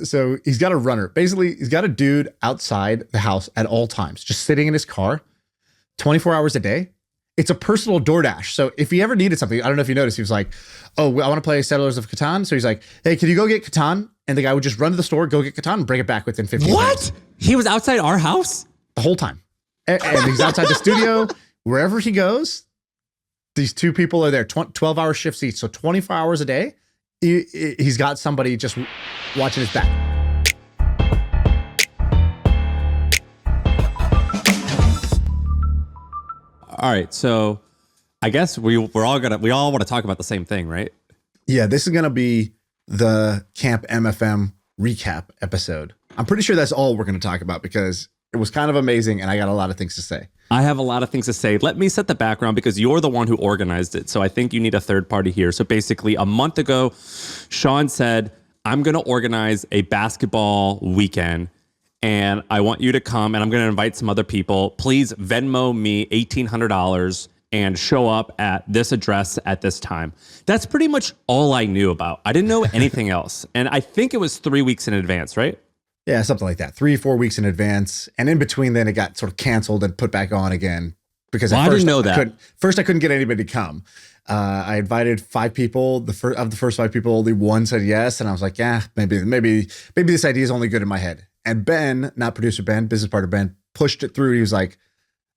So he's got a runner. Basically, he's got a dude outside the house at all times, just sitting in his car 24 hours a day. It's a personal DoorDash. So if he ever needed something, I don't know if you noticed, he was like, oh, I want to play Settlers of Catan. So he's like, hey, can you go get Catan? And the guy would just run to the store, go get Catan, and bring it back within 15 minutes. What? He was outside our house? The whole time. And he's outside the studio. Wherever he goes, these two people are there, 12-hour shifts each. So 24 hours a day, he's got somebody just watching his back. All right, so I guess we all want to talk about the same thing, right? Yeah, this is gonna be the Camp MFM recap episode. I'm pretty sure that's all we're gonna talk about because it was kind of amazing and I got a lot of things to say. I have a lot of things to say. Let me set the background because you're the one who organized it. So I think you need a third party here. So basically a month ago, Shaan said, I'm gonna organize a basketball weekend and I want you to come and I'm going to invite some other people. Please Venmo me $1,800 and show up at this address at this time. That's pretty much all I knew about. I didn't know anything else. And I think it was 3 weeks in advance, right? Yeah, something like that. 3-4 weeks in advance. And in between then it got sort of canceled and put back on again. Because at first, I didn't know that. First I couldn't get anybody to come. I invited 5 people. Of the first 5 people, only one said yes. And I was like, yeah, maybe this idea is only good in my head. And Ben, not producer Ben, business partner Ben, pushed it through. He was like,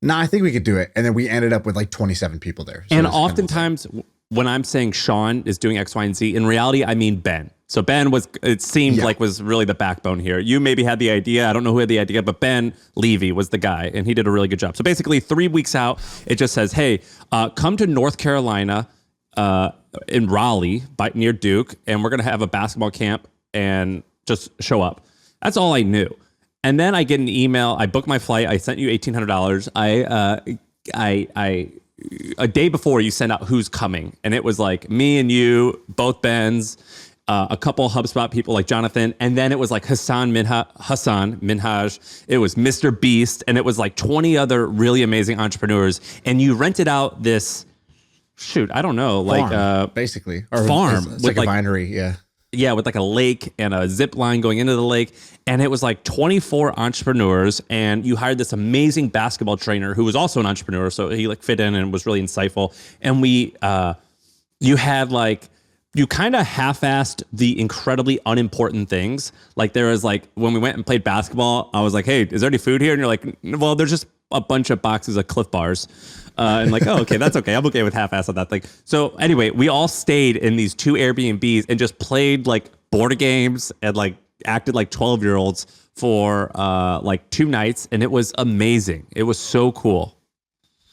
nah, I think we could do it. And then we ended up with like 27 people there. So and oftentimes when I'm saying Shaan is doing X, Y, and Z, in reality, I mean Ben. So Ben was really the backbone here. You maybe had the idea. I don't know who had the idea, but Ben Levy was the guy and he did a really good job. So basically 3 weeks out, it just says, hey, come to North Carolina in Raleigh near Duke. And we're going to have a basketball camp and just show up. That's all I knew. And then I get an email. I booked my flight. I sent you $1,800. A day before you sent out who's coming. And it was like me and you, both Bens, a couple HubSpot people like Jonathan. And then it was like Hassan Minhaj. It was MrBeast. And it was like 20 other really amazing entrepreneurs. And you rented out this, I don't know, farm, basically. Or farm. It's like a winery, yeah. Yeah, with like a lake and a zip line going into the lake. And it was like 24 entrepreneurs. And you hired this amazing basketball trainer who was also an entrepreneur. So he like fit in and was really insightful. And you kind of half-assed the incredibly unimportant things. Like there was like, when we went and played basketball, I was like, hey, is there any food here? And you're like, well, there's just a bunch of boxes of Cliff Bars. And like, oh, okay, that's okay. I'm okay with half-ass on that thing. So anyway, we all stayed in these 2 Airbnbs and just played like board games and like acted like 12-year-olds for like 2 nights. And it was amazing. It was so cool.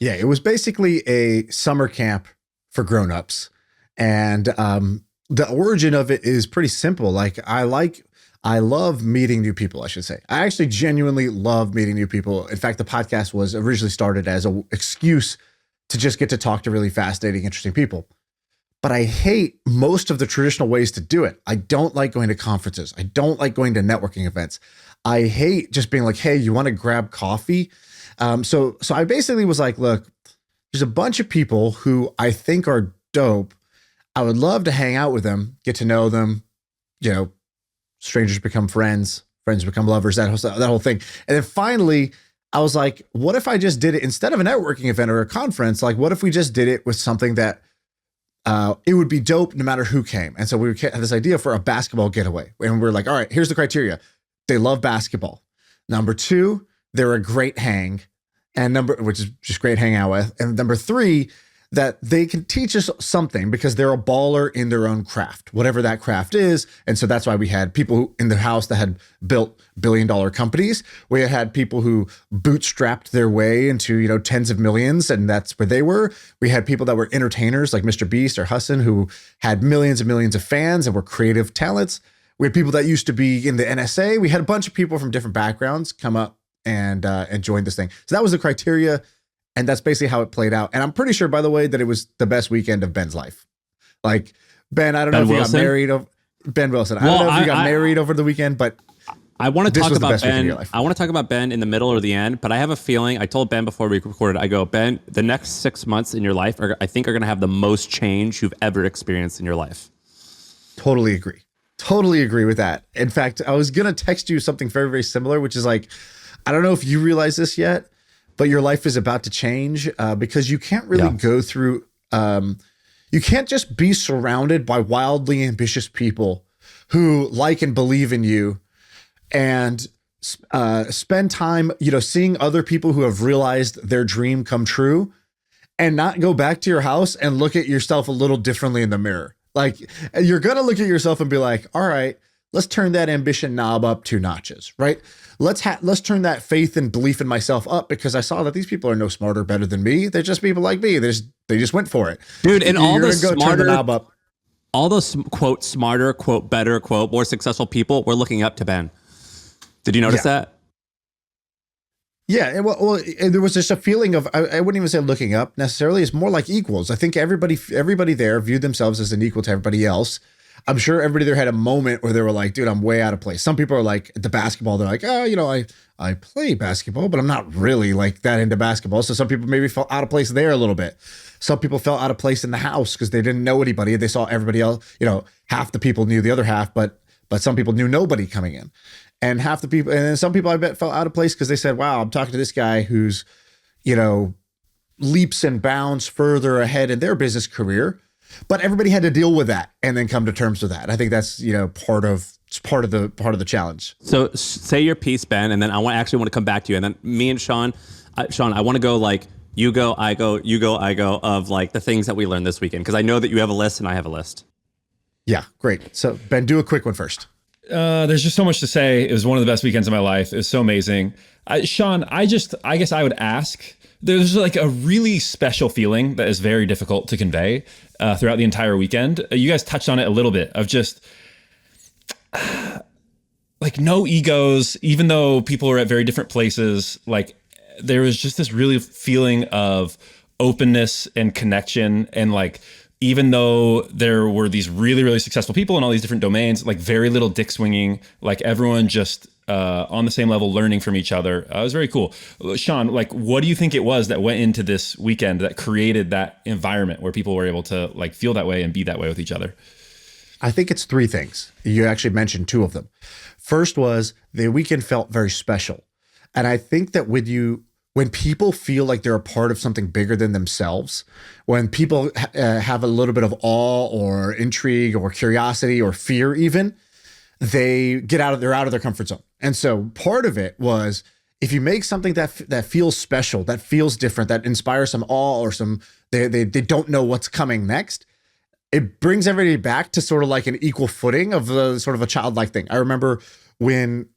Yeah, it was basically a summer camp for grown-ups. And the origin of it is pretty simple. Like I love meeting new people, I should say. I actually genuinely love meeting new people. In fact, the podcast was originally started as an excuse to just get to talk to really fascinating, interesting people. But I hate most of the traditional ways to do it. I don't like going to conferences. I don't like going to networking events. I hate just being like, hey, you want to grab coffee? So I basically was like, look, there's a bunch of people who I think are dope. I would love to hang out with them, get to know them, strangers become friends, friends become lovers, that whole thing. And then finally, I was like, what if I just did it instead of a networking event or a conference? Like, what if we just did it with something that it would be dope no matter who came? And so we had this idea for a basketball getaway. And we're like, all right, here's the criteria. They love basketball. Number 2, they're a great hang. Which is just great hang out with. And number 3, that they can teach us something because they're a baller in their own craft, whatever that craft is. And so that's why we had people in the house that had built billion-dollar companies. We had people who bootstrapped their way into, tens of millions, and that's where they were. We had people that were entertainers like MrBeast or Hassan who had millions and millions of fans and were creative talents. We had people that used to be in the NSA. We had a bunch of people from different backgrounds come up and join this thing. So that was the criteria. And that's basically how it played out. And I'm pretty sure, by the way, that it was the best weekend of Ben's life. Like, Ben, I don't know if you got married. Ben Wilson. I don't know if you got married over the weekend, but I want to talk about Ben. I want to talk about Ben in the middle or the end, but I have a feeling, I told Ben before we recorded, I go, Ben, the next 6 months in your life I think are going to have the most change you've ever experienced in your life. Totally agree. Totally agree with that. In fact, I was going to text you something very, very similar, which is like, I don't know if you realize this yet, but your life is about to change because you can't really go through, you can't just be surrounded by wildly ambitious people who like and believe in you and spend time, seeing other people who have realized their dream come true and not go back to your house and look at yourself a little differently in the mirror. Like you're going to look at yourself and be like, all right, let's turn that ambition knob up 2 notches, right? Let's turn that faith and belief in myself up because I saw that these people are no smarter, better than me. They're just people like me. They just went for it. Dude, and all the smarter, turn the knob up. All those quote smarter, quote better, quote more successful people were looking up to Ben. Did you notice that? Yeah, well, there was just a feeling of I wouldn't even say looking up necessarily. It's more like equals. I think everybody there viewed themselves as an equal to everybody else. I'm sure everybody there had a moment where they were like, dude, I'm way out of place. Some people are like at the basketball. They're like, oh, I play basketball, but I'm not really like that into basketball. So some people maybe felt out of place there a little bit. Some people felt out of place in the house because they didn't know anybody. They saw everybody else, half the people knew the other half, but some people knew nobody coming in. And half the people, and then some people I bet felt out of place because they said, wow, I'm talking to this guy who's, leaps and bounds further ahead in their business career. But everybody had to deal with that and then come to terms with that. I think that's, part of the challenge. So say your piece, Ben, and then I actually want to come back to you. And then me and Shaan, I want to go like, you go, I go, you go, I go of like the things that we learned this weekend. Because I know that you have a list and I have a list. Yeah, great. So Ben, do a quick one first. There's just so much to say. It was one of the best weekends of my life. It was so amazing. Shaan, I guess I would ask, there's like a really special feeling that is very difficult to convey throughout the entire weekend. You guys touched on it a little bit of just like no egos, even though people are at very different places. Like there was just this really feeling of openness and connection and like, even though there were these really, really successful people in all these different domains, like very little dick swinging, like everyone just on the same level, learning from each other. It was very cool. Shaan, like, what do you think it was that went into this weekend that created that environment where people were able to like feel that way and be that way with each other? I think it's 3 things. You actually mentioned 2 of them. First was the weekend felt very special. And I think that when people feel like they're a part of something bigger than themselves, when people have a little bit of awe or intrigue or curiosity or fear even, they're out of their comfort zone. And so part of it was if you make something that feels special, that feels different, that inspires some awe or they don't know what's coming next, it brings everybody back to sort of like an equal footing of sort of a childlike thing. I remember when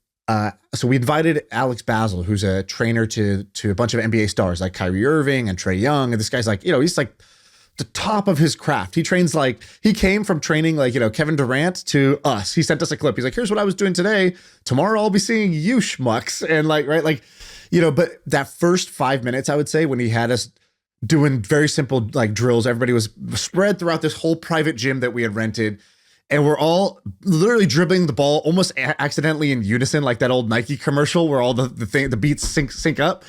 so we invited Alex Basil, who's a trainer to a bunch of NBA stars like Kyrie Irving and Trae Young. And this guy's like, he's like the top of his craft. He trains like, he came from training like, Kevin Durant to us. He sent us a clip. He's like, here's what I was doing today. Tomorrow I'll be seeing you schmucks. And like, right, like, but that first 5 minutes, I would say, when he had us doing very simple like drills, everybody was spread throughout this whole private gym that we had rented. And we're all literally dribbling the ball almost accidentally in unison, like that old Nike commercial where all the beats sync up.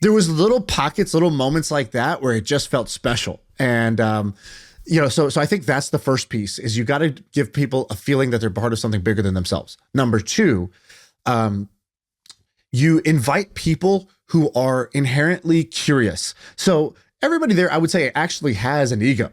There was little pockets, little moments like that where it just felt special. And, so I think that's the first piece is you got to give people a feeling that they're part of something bigger than themselves. Number 2, you invite people who are inherently curious. So everybody there, I would say, actually has an ego.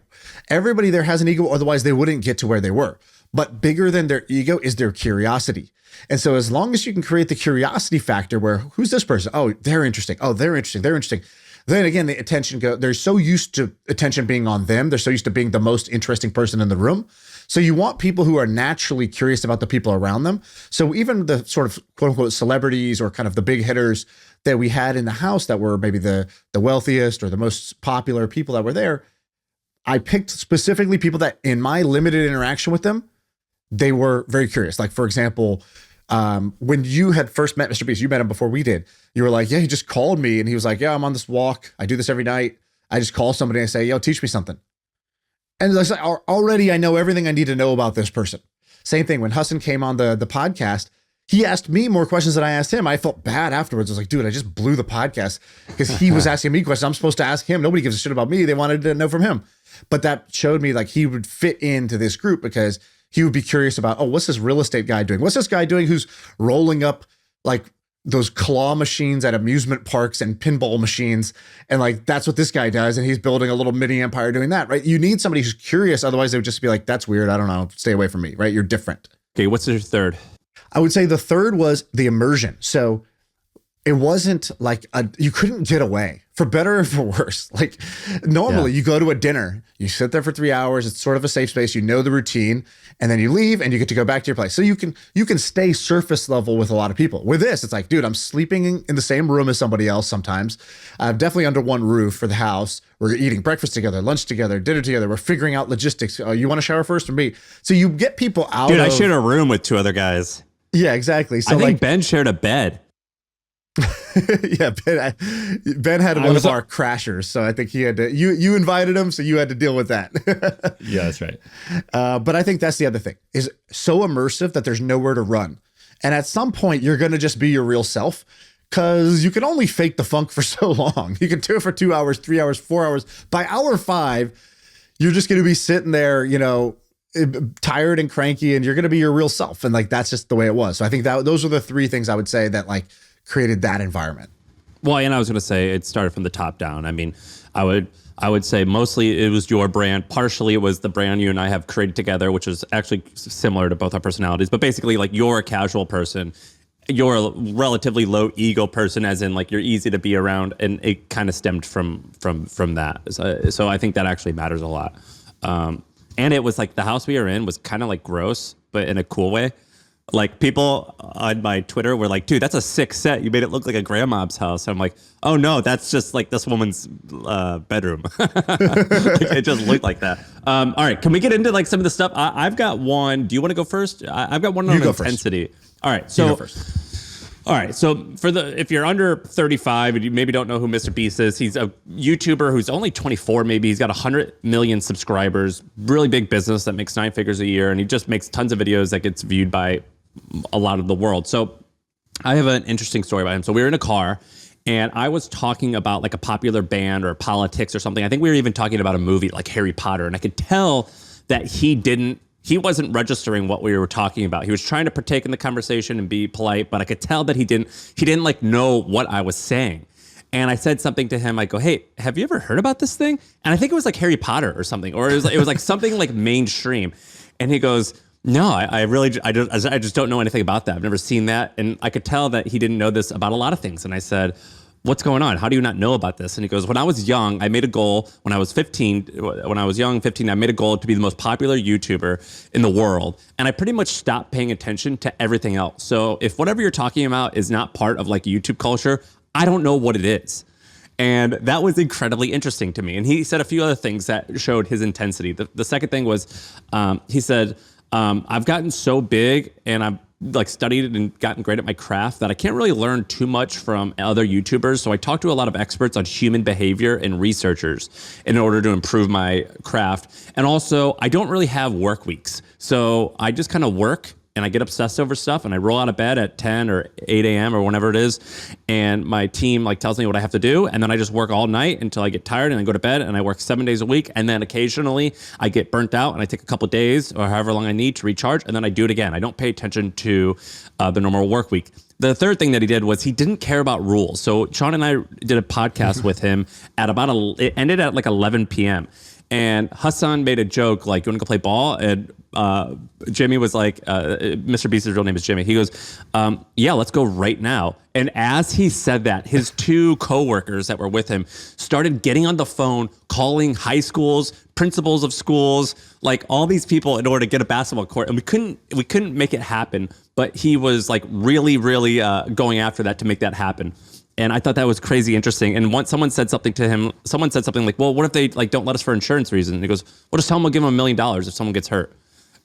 Everybody there has an ego, otherwise they wouldn't get to where they were. But bigger than their ego is their curiosity. And so as long as you can create the curiosity factor where, who's this person? Oh, they're interesting. Oh, they're interesting. They're interesting. Then again, the attention they're so used to attention being on them. They're so used to being the most interesting person in the room. So you want people who are naturally curious about the people around them. So even the sort of quote unquote celebrities or kind of the big hitters that we had in the house that were maybe the wealthiest or the most popular people that were there, I picked specifically people that in my limited interaction with them, they were very curious. Like, for example, when you had first met MrBeast, you met him before we did. You were like, yeah, he just called me. And he was like, yeah, I'm on this walk. I do this every night. I just call somebody and I say, yo, teach me something. And it's like, already I know everything I need to know about this person. Same thing when Hassan came on the podcast, he asked me more questions than I asked him. I felt bad afterwards. I was like, dude, I just blew the podcast because he was asking me questions. I'm supposed to ask him. Nobody gives a shit about me. They wanted to know from him. But that showed me like he would fit into this group because he would be curious about, oh, what's this real estate guy doing? What's this guy doing who's rolling up like those claw machines at amusement parks and pinball machines? And like, that's what this guy does. And he's building a little mini empire doing that, right? You need somebody who's curious. Otherwise they would just be like, that's weird. I don't know. Stay away from me, right? You're different. Okay, what's your third? I would say the third was the immersion. So it wasn't like you couldn't get away, for better or for worse. Like normally you go to a dinner, you sit there for 3 hours. It's sort of a safe space. You know the routine, and then you leave and you get to go back to your place. So you can stay surface level with a lot of people. With this, it's like, dude, I'm sleeping in the same room as somebody else sometimes. Definitely under one roof for the house. We're eating breakfast together, lunch together, dinner together. We're figuring out logistics. Oh, you want to shower first or me? So you get people out. Dude, I shared a room with 2 other guys. Yeah, exactly. So I think like Ben shared a bed. yeah, Ben had one of our crashers, so I think he had to. You invited him, so you had to deal with that. Yeah, that's right. But I think that's the other thing, is so immersive that there's nowhere to run, and at some point you're gonna just be your real self, because you can only fake the funk for so long. You can do it for 2 hours, 3 hours, 4 hours. By hour 5, you're just gonna be sitting there, tired and cranky, and you're gonna be your real self, and like that's just the way it was. So I think that those are the 3 things I would say that like created that environment. Well, and I was going to say it started from the top down. I mean, I would say mostly it was your brand. Partially it was the brand you and I have created together, which is actually similar to both our personalities. But basically, like, you're a casual person. You're a relatively low ego person, as in like you're easy to be around, and it kind of stemmed from that. So I think that actually matters a lot. And it was like the house we were in was kind of like gross, but in a cool way. Like, people on my Twitter were like, dude, that's a sick set. You made it look like a grandma's house. I'm like, oh no, that's just like this woman's bedroom. Like, it just looked like that. All right, can we get into like some of the stuff? I've got one. Do you want to go first? I've got one on intensity. All right, so. You go first. All right, so if you're under 35 and you maybe don't know who MrBeast is, he's a YouTuber who's only 24 maybe. He's got 100 million subscribers, really big business that makes 9 figures a year, and he just makes tons of videos that gets viewed by a lot of the world. So I have an interesting story about him. So we were in a car, and I was talking about like a popular band or politics or something. I think we were even talking about a movie like Harry Potter, and I could tell that he wasn't registering what we were talking about. He was trying to partake in the conversation and be polite, but I could tell that he didn't like know what I was saying. And I said something to him. I go, hey, have you ever heard about this thing? And I think it was like Harry Potter or something, or it was like something like mainstream. And he goes, no, I just don't know anything about that. I've never seen that. And I could tell that he didn't know this about a lot of things. And I said, what's going on? How do you not know about this? And he goes, when I was young, I made a goal when I was 15. When I was young, 15, I made a goal to be the most popular YouTuber in the world. And I pretty much stopped paying attention to everything else. So if whatever you're talking about is not part of like YouTube culture, I don't know what it is. And that was incredibly interesting to me. And he said a few other things that showed his intensity. The second thing was, he said, I've gotten so big and I've like studied and gotten great at my craft that I can't really learn too much from other YouTubers. So I talk to a lot of experts on human behavior and researchers in order to improve my craft. And also, I don't really have work weeks. So I just kind of work and I get obsessed over stuff and I roll out of bed at 10 or 8 a.m. or whenever it is. And my team like tells me what I have to do. And then I just work all night until I get tired and I go to bed, and I work 7 days a week. And then occasionally I get burnt out and I take a couple of days or however long I need to recharge. And then I do it again. I don't pay attention to the normal work week. The third thing that he did was he didn't care about rules. So Shaan and I did a podcast with him at it ended at like 11 p.m. And Hassan made a joke like, you want to go play ball? And Jimmy was like, MrBeast's real name is Jimmy. He goes, yeah, let's go right now. And as he said that, his 2 coworkers that were with him started getting on the phone, calling high schools, principals of schools, like all these people in order to get a basketball court. And we couldn't make it happen. But he was like really, really going after that to make that happen. And I thought that was crazy interesting. And once someone said something to him, someone said something like, well, what if they like don't let us for insurance reasons? And he goes, well, just tell them we'll give them $1 million if someone gets hurt.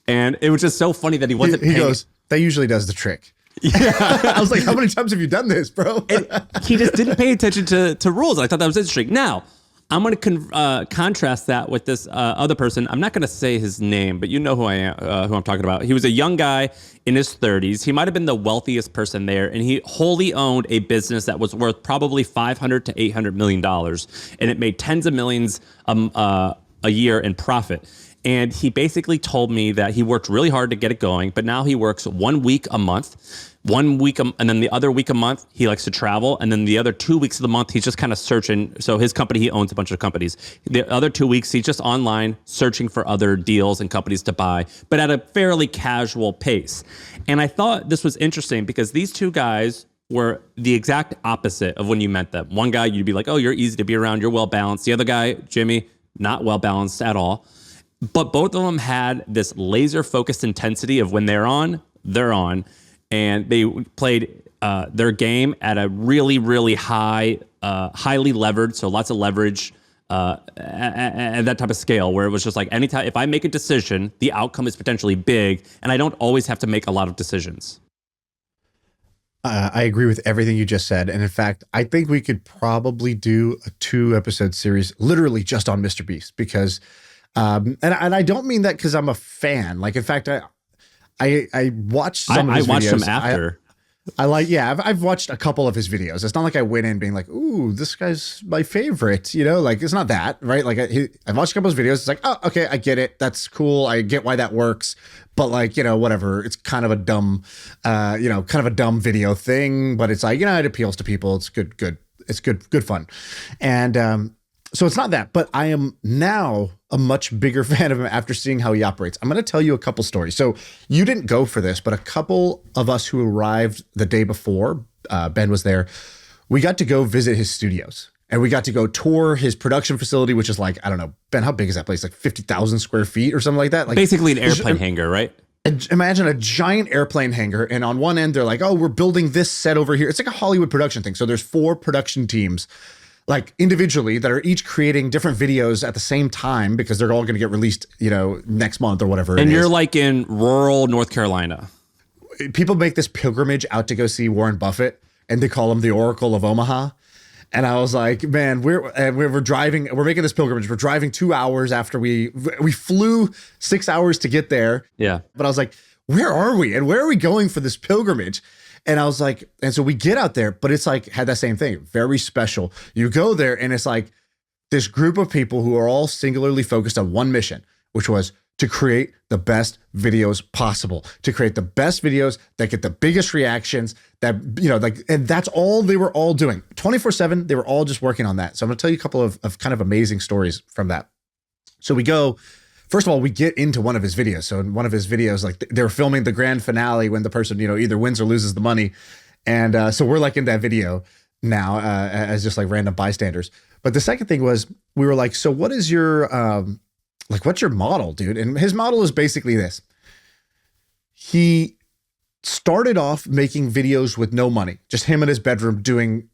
And it was just so funny that he wasn't He goes, that usually does the trick. Yeah. I was like, how many times have you done this, bro? And he just didn't pay attention to rules. I thought that was interesting. Now, I'm going to contrast that with this other person. I'm not going to say his name, but you know who I am, who I'm talking about. He was a young guy in his 30s. He might have been the wealthiest person there, and he wholly owned a business that was worth probably $500 to $800 million, and it made tens of millions a year in profit. And he basically told me that he worked really hard to get it going, but now he works 1 week a month. 1 week, and then the other week a month, he likes to travel. And then the other 2 weeks of the month, he's just kind of searching. So his company, he owns a bunch of companies. The other 2 weeks, he's just online searching for other deals and companies to buy, but at a fairly casual pace. And I thought this was interesting because these two guys were the exact opposite of when you met them. One guy, you'd be like, oh, you're easy to be around. You're well balanced. The other guy, Jimmy, not well balanced at all. But both of them had this laser focused intensity of when they're on, and they played their game at a really, really high, highly levered, so lots of leverage at that type of scale, where it was just like anytime, if I make a decision, the outcome is potentially big, and I don't always have to make a lot of decisions. I agree with everything you just said. And in fact, I think we could probably do a 2-episode series literally just on MrBeast because, and I don't mean that because I'm a fan. Like, in fact, I watched some of his videos. I watched him after. I've watched a couple of his videos. It's not like I went in being like, ooh, this guy's my favorite, like it's not that, right? Like I've watched a couple of his videos. It's like, oh, okay, I get it. That's cool. I get why that works. But like, whatever. It's kind of a dumb, video thing, but it's like, it appeals to people. It's good. It's good fun. And, so it's not that, but I am now a much bigger fan of him after seeing how he operates. I'm going to tell you a couple stories. So you didn't go for this, but a couple of us who arrived the day before, Ben was there, we got to go visit his studios and we got to go tour his production facility, which is like, I don't know, Ben, how big is that place? Like 50,000 square feet or something like that? Like basically an airplane hangar, right? Imagine a giant airplane hangar. And on one end, they're like, oh, we're building this set over here. It's like a Hollywood production thing. So there's 4 production teams like individually that are each creating different videos at the same time because they're all going to get released, next month or whatever. And you're like in rural North Carolina. People make this pilgrimage out to go see Warren Buffett and they call him the Oracle of Omaha. And I was like, man, we're driving, we're making this pilgrimage. We're driving 2 hours after we flew 6 hours to get there. Yeah. But I was like, where are we? And where are we going for this pilgrimage? And I was like, and so we get out there, but it's like, had that same thing, very special. You go there and it's like this group of people who are all singularly focused on one mission, which was to create the best videos possible, to create the best videos that get the biggest reactions that, and that's all they were all doing 24/7. They were all just working on that. So I'm gonna tell you a couple of kind of amazing stories from that. So we go, first of all, we get into one of his videos. So in one of his videos, like they were filming the grand finale when the person, either wins or loses the money. And so we're like in that video now as just like random bystanders. But the second thing was we were like, so what is your, what's your model, dude? And his model is basically this. He started off making videos with no money, just him in his bedroom doing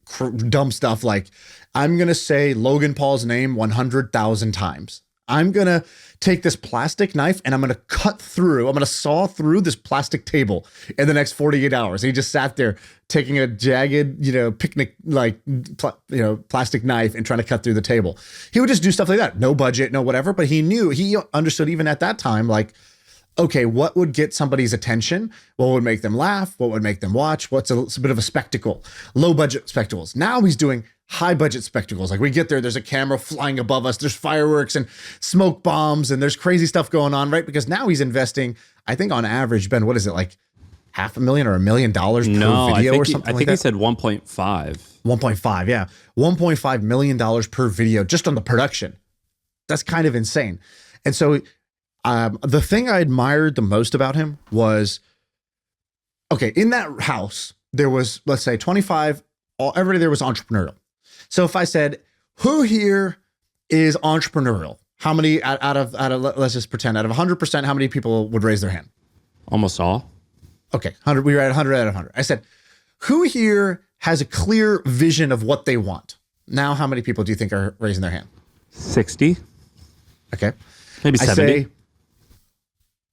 dumb stuff like, I'm going to say Logan Paul's name 100,000 times. I'm going to take this plastic knife and I'm going to saw through this plastic table in the next 48 hours. And he just sat there taking a jagged, picnic, plastic knife and trying to cut through the table. He would just do stuff like that. No budget, no whatever. But he understood even at that time, like, okay, what would get somebody's attention? What would make them laugh? What would make them watch? What's a bit of a spectacle? Low budget spectacles. Now he's doing high budget spectacles. Like we get there's a camera flying above us. There's fireworks and smoke bombs and there's crazy stuff going on, right? Because now he's investing, I think on average, Ben, what is it, like $500,000 or $1 million per video or something like that? I think he said 1.5. 1.5, yeah. $1.5 million per video just on the production. That's kind of insane. And so the thing I admired the most about him was, okay, in that house, there was, let's say 25, everybody there was entrepreneurial. So if I said, who here is entrepreneurial? How many out of let's just pretend out of 100%, how many people would raise their hand? Almost all. Okay, 100. We were at 100 out of 100. I said, who here has a clear vision of what they want? Now, how many people do you think are raising their hand? 60. Okay. Maybe 70. I say,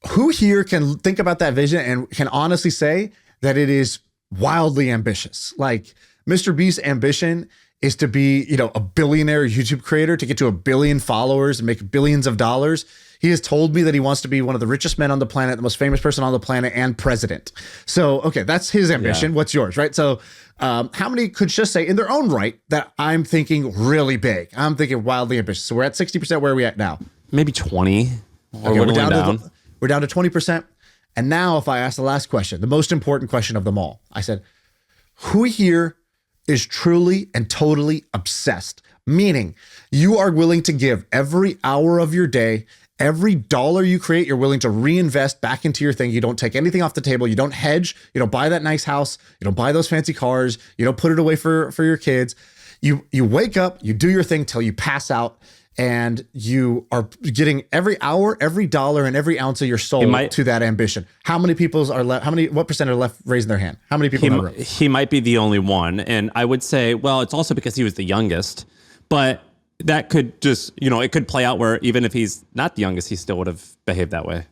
who here can think about that vision and can honestly say that it is wildly ambitious? Like MrBeast's ambition is to be, a billionaire YouTube creator, to get to 1 billion followers and make billions of dollars. He has told me that he wants to be one of the richest men on the planet, the most famous person on the planet, and president. So, okay, that's his ambition. Yeah. What's yours, right? So how many could just say in their own right that I'm thinking really big? I'm thinking wildly ambitious. So we're at 60%. Where are we at now? Maybe 20. Or whittling down. We're down to 20%. And now if I ask the last question, the most important question of them all, I said, who here is truly and totally obsessed? Meaning you are willing to give every hour of your day, every dollar you create, you're willing to reinvest back into your thing. You don't take anything off the table. You don't hedge. You don't buy that nice house. You don't buy those fancy cars. You don't put it away for your kids. You wake up, you do your thing till you pass out, and you are getting every hour, every dollar, and every ounce of your soul to that ambition. How many people are left? What percent are left raising their hand? How many people in the room? He might be the only one. And I would say, well, it's also because he was the youngest, but that could just, it could play out where even if he's not the youngest, he still would have behaved that way.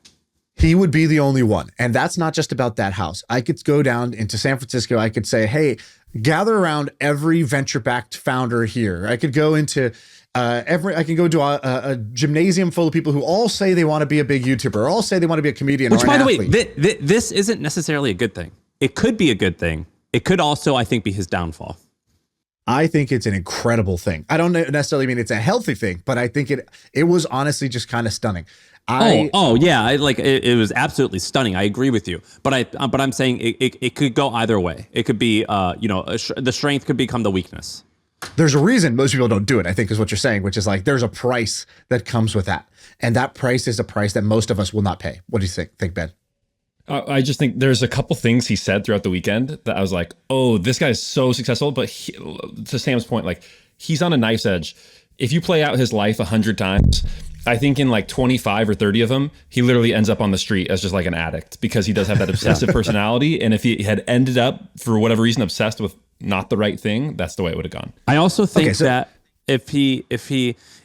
He would be the only one. And that's not just about that house. I could go down into San Francisco. I could say, hey, gather around every venture-backed founder here. I could go into I can go to a gymnasium full of people who all say they want to be a big YouTuber, or all say they want to be a comedian. Which, or by the athlete. way, this isn't necessarily a good thing. It could be a good thing. It could also, I think, be his downfall. I think it's an incredible thing. I don't necessarily mean it's a healthy thing, but I think it was honestly just kind of stunning. It was absolutely stunning. I agree with you, but I'm saying it could go either way. It could be, the strength could become the weakness. There's a reason most people don't do it, I think is what you're saying, which is like there's a price that comes with that. And that price is a price that most of us will not pay. What do you think Ben? I just think there's a couple things he said throughout the weekend that I was like, oh, this guy is so successful. But to Sam's point, like he's on a knife's edge. If you play out his life 100 times, I think in like 25 or 30 of them, he literally ends up on the street as just like an addict because he does have that obsessive personality. And if he had ended up for whatever reason obsessed with not the right thing, that's the way it would have gone. I also think that if we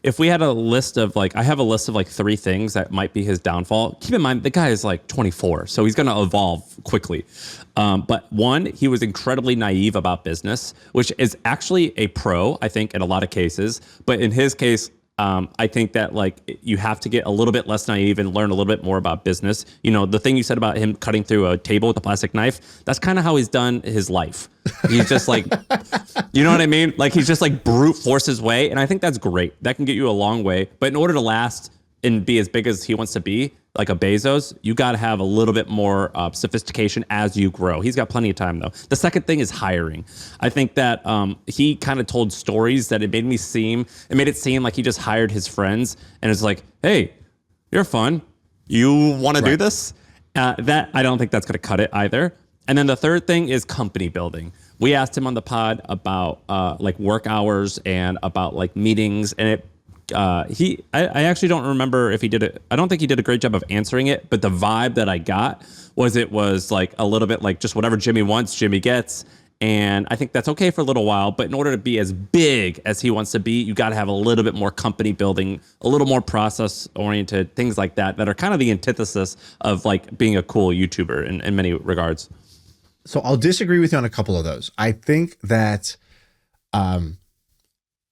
had a list of I have a list of 3 things that might be his downfall. Keep in mind the guy is 24, so he's going to evolve quickly. But one, he was incredibly naive about business, which is actually a pro, I think, in a lot of cases. But in his case, I think that you have to get a little bit less naive and learn a little bit more about business. The thing you said about him cutting through a table with a plastic knife, that's kind of how he's done his life. He's just you know what I mean? He's just brute force his way. And I think that's great. That can get you a long way. But in order to last and be as big as he wants to be, like a Bezos, you got to have a little bit more sophistication as you grow. He's got plenty of time though. The second thing is hiring. I think that he kind of told stories that it made it seem like he just hired his friends and it's like, hey, you're fun. You want to do this? That I don't think that's going to cut it either. And then the third thing is company building. We asked him on the pod about work hours and about meetings, and I actually don't remember if he did it. I don't think he did a great job of answering it, but the vibe that I got was it was a little bit just whatever Jimmy wants, Jimmy gets. And I think that's okay for a little while, but in order to be as big as he wants to be, you got to have a little bit more company building, a little more process oriented, things like that are kind of the antithesis of being a cool YouTuber in many regards. So I'll disagree with you on a couple of those. I think that,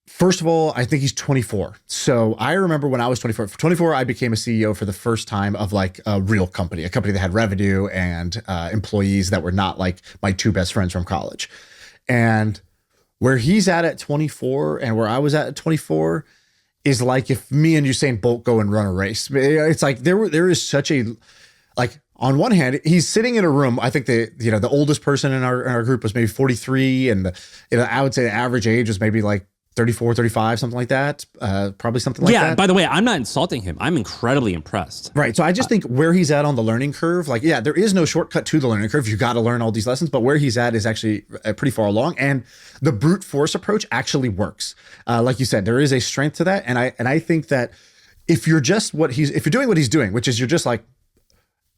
first of all, I think he's 24. So I remember when I was 24. For 24, I became a CEO for the first time of a real company, a company that had revenue and employees that were not my 2 best friends from college. And where he's at 24 and where I was at 24 is if me and Usain Bolt go and run a race. It's there is such a on one hand, he's sitting in a room. I think the oldest person in our group was maybe 43, and I would say the average age was maybe 34, 35, something like that. Probably something like that. Yeah, by the way, I'm not insulting him. I'm incredibly impressed. Right. So I just think where he's at on the learning curve, there is no shortcut to the learning curve. You got to learn all these lessons, but where he's at is actually pretty far along. And the brute force approach actually works. Like you said, there is a strength to that. And I think that if you're doing what he's doing, which is you're just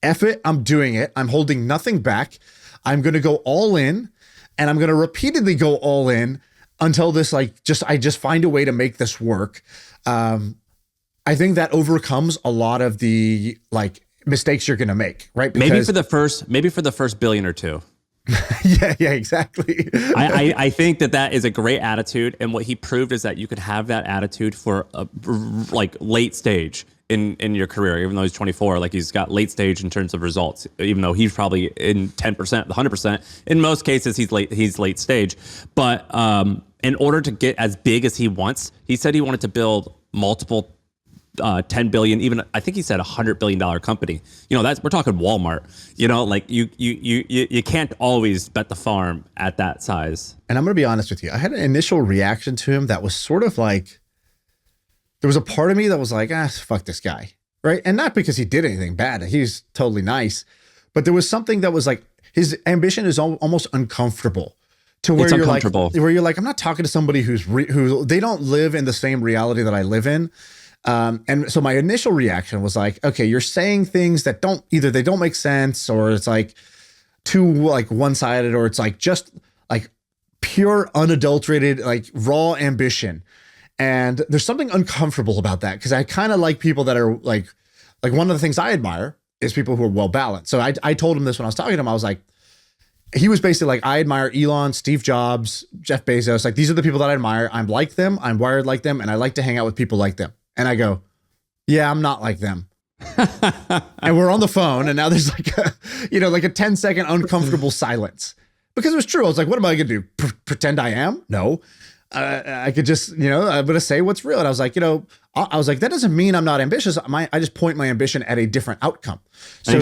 F it, I'm doing it. I'm holding nothing back. I'm going to go all in, and I'm going to repeatedly go all in until this, I just find a way to make this work. I think that overcomes a lot of the mistakes you're going to make, right? Because maybe for the first billion or two. yeah, exactly. I think that is a great attitude. And what he proved is that you could have that attitude for a late stage in your career, even though he's 24, he's got late stage in terms of results, even though he's probably in 10%, 100%. In most cases, he's late stage. But in order to get as big as he wants, he said he wanted to build multiple 10 billion, even I think he said $100 billion company. We're talking Walmart. Like you can't always bet the farm at that size. And I'm going to be honest with you. I had an initial reaction to him that was sort of like, there was a part of me that was like, fuck this guy. Right. And not because he did anything bad. He's totally nice. But there was something that was like, his ambition is almost uncomfortable to where you're like, I'm not talking to somebody who they don't live in the same reality that I live in. And so my initial reaction was like, okay, you're saying things that they don't make sense, or it's like too like one-sided, or it's like just like pure unadulterated, like raw ambition. And there's something uncomfortable about that, because I kind of like people that are like one of the things I admire is people who are well balanced. So I told him this when I was talking to him. I was like, he was basically like, I admire Elon, Steve Jobs, Jeff Bezos. Like, these are the people that I admire. I'm like them. I'm wired like them. And I like to hang out with people like them. And I go, yeah, I'm not like them. And we're on the phone. And now there's like a 10-second uncomfortable silence, because it was true. I was like, what am I going to do? Pretend I am? No. I could just, I'm going to say what's real. And I was like, I was like, that doesn't mean I'm not ambitious. I just point my ambition at a different outcome. So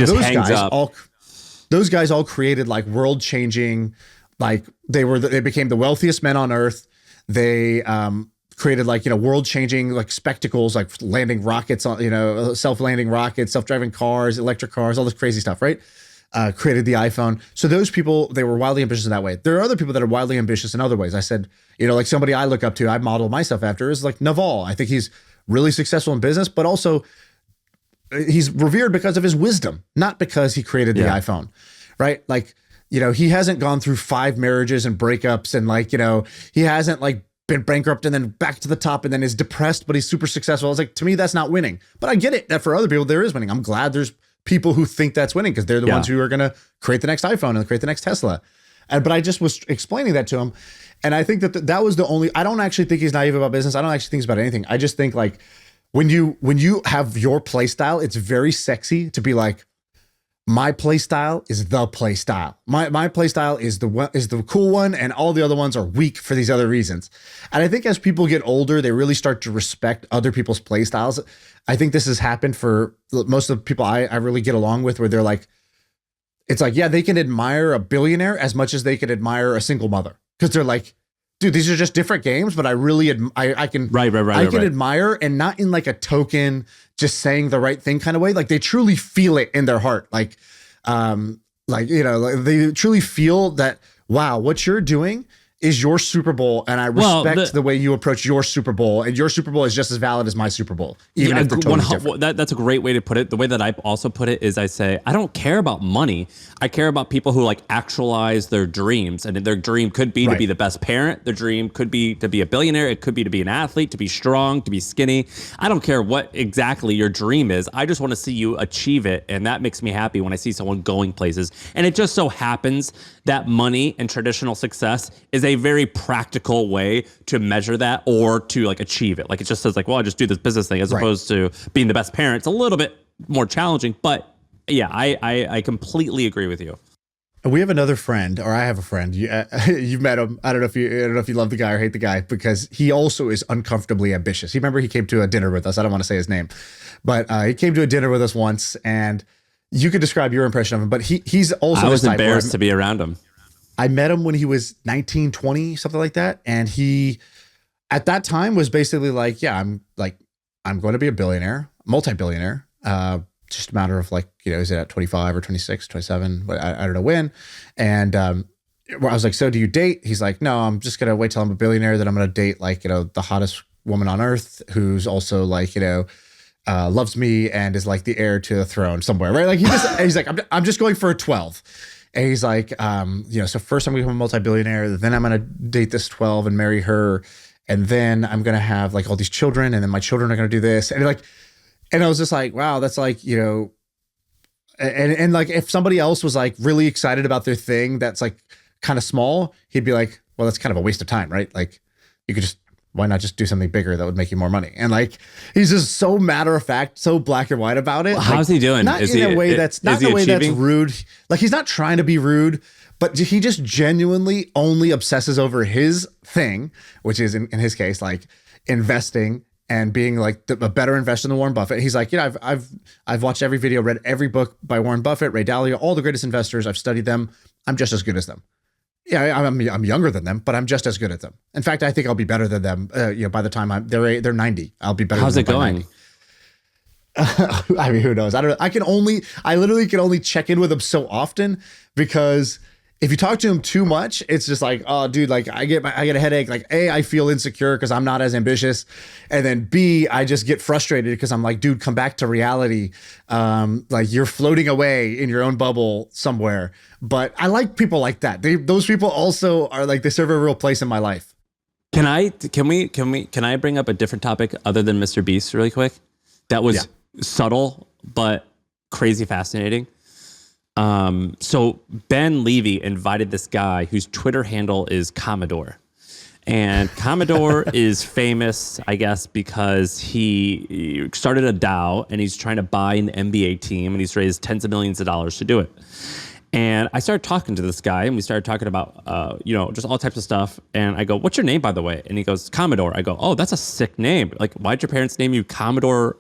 those guys all created like world changing, like they became the wealthiest men on earth. They created like, world changing like spectacles, like landing rockets on, self-landing rockets, self-driving cars, electric cars, all this crazy stuff, right? Created the iPhone. So those people, they were wildly ambitious in that way. There are other people that are wildly ambitious in other ways. I said, like somebody I look up to, I model myself after, is like Naval. I think he's really successful in business, but also he's revered because of his wisdom, not because he created the iPhone, right? Like, he hasn't gone through 5 marriages and breakups, and like, he hasn't like been bankrupt and then back to the top and then is depressed, but he's super successful. I was like, to me, that's not winning. But I get it that for other people, there is winning. I'm glad there's people who think that's winning, because they're the ones who are going to create the next iPhone and create the next Tesla. But I just was explaining that to him. And I think that was the only, I don't actually think he's naive about business. I don't actually think he's about anything. I just think like when you have your play style, it's very sexy to be like, my play style is the play style. My play style is the cool one, and all the other ones are weak for these other reasons. And I think as people get older, they really start to respect other people's play styles. I think this has happened for most of the people I really get along with, where they're like, it's like, yeah, they can admire a billionaire as much as they can admire a single mother, because they're like, dude, these are just different games, but I really I can admire, and not in like a token, just saying the right thing kind of way. Like they truly feel it in their heart. Like they truly feel that, wow, what you're doing is your Super Bowl, and I respect the way you approach your Super Bowl, and your Super Bowl is just as valid as my Super Bowl, even if they're totally different. That's a great way to put it. The way that I also put it is, I say, I don't care about money. I care about people who like actualize their dreams, and their dream could be to be the best parent. Their dream could be to be a billionaire. It could be to be an athlete, to be strong, to be skinny. I don't care what exactly your dream is. I just want to see you achieve it, and that makes me happy when I see someone going places. And it just so happens that money and traditional success is a very practical way to measure that, or to like achieve it. Like it just says like, well, I just do this business thing, as opposed to being the best parent. It's a little bit more challenging, but yeah, I completely agree with you. We have another friend, or I have a friend. You've met him. I don't know if you love the guy or hate the guy, because he also is uncomfortably ambitious. He came to a dinner with us. I don't want to say his name, but he came to a dinner with us once, and you could describe your impression of him. But he's also. I was embarrassed to be around him. I met him when he was 19, 20, something like that. And he, at that time, was basically like, yeah, I'm going to be a billionaire, multi-billionaire. Just a matter of like, is it at 25 or 26, 27? But I don't know when. And I was like, so do you date? He's like, no, I'm just going to wait till I'm a billionaire. Then I'm going to date like, the hottest woman on earth, who's also like, loves me and is like the heir to the throne somewhere, right? Like he's like, I'm just going for a 12. And he's like, so first I'm going to become a multi-billionaire, then I'm going to date this 12 and marry her. And then I'm going to have like all these children, and then my children are going to do this. And I was just like, wow, that's like, and like if somebody else was like really excited about their thing that's like kind of small, he'd be like, well, that's kind of a waste of time, right? Like you could why not just do something bigger that would make you more money? And like, he's just so matter of fact, so black and white about it. Well, how's he doing? Not in a way that's rude. Like he's not trying to be rude, but he just genuinely only obsesses over his thing, which is in his case, like investing and being like a better investor than Warren Buffett. He's like, I've watched every video, read every book by Warren Buffett, Ray Dalio, all the greatest investors. I've studied them. I'm just as good as them. Yeah, I'm younger than them, but I'm just as good at them. In fact, I think I'll be better than them. By the time they're 90, I'll be better. How's than it going? I mean, who knows? I don't know. I literally can only check in with them so often, because if you talk to him too much, it's just like, oh, dude, like I get a headache. Like, A, I feel insecure because I'm not as ambitious, and then B, I just get frustrated because I'm like, dude, come back to reality. Like you're floating away in your own bubble somewhere. But I like people like that. Those people also are like, they serve a real place in my life. Can I bring up a different topic other than MrBeast really quick? That was subtle but crazy fascinating. So Ben Levy invited this guy whose Twitter handle is Commodore. And Commodore is famous, I guess, because he started a DAO and he's trying to buy an NBA team, and he's raised tens of millions of dollars to do it. And I started talking to this guy, and we started talking about, just all types of stuff. And I go, "What's your name, by the way?" And he goes, "Commodore." I go, "Oh, that's a sick name. Like, why'd your parents name you Commodore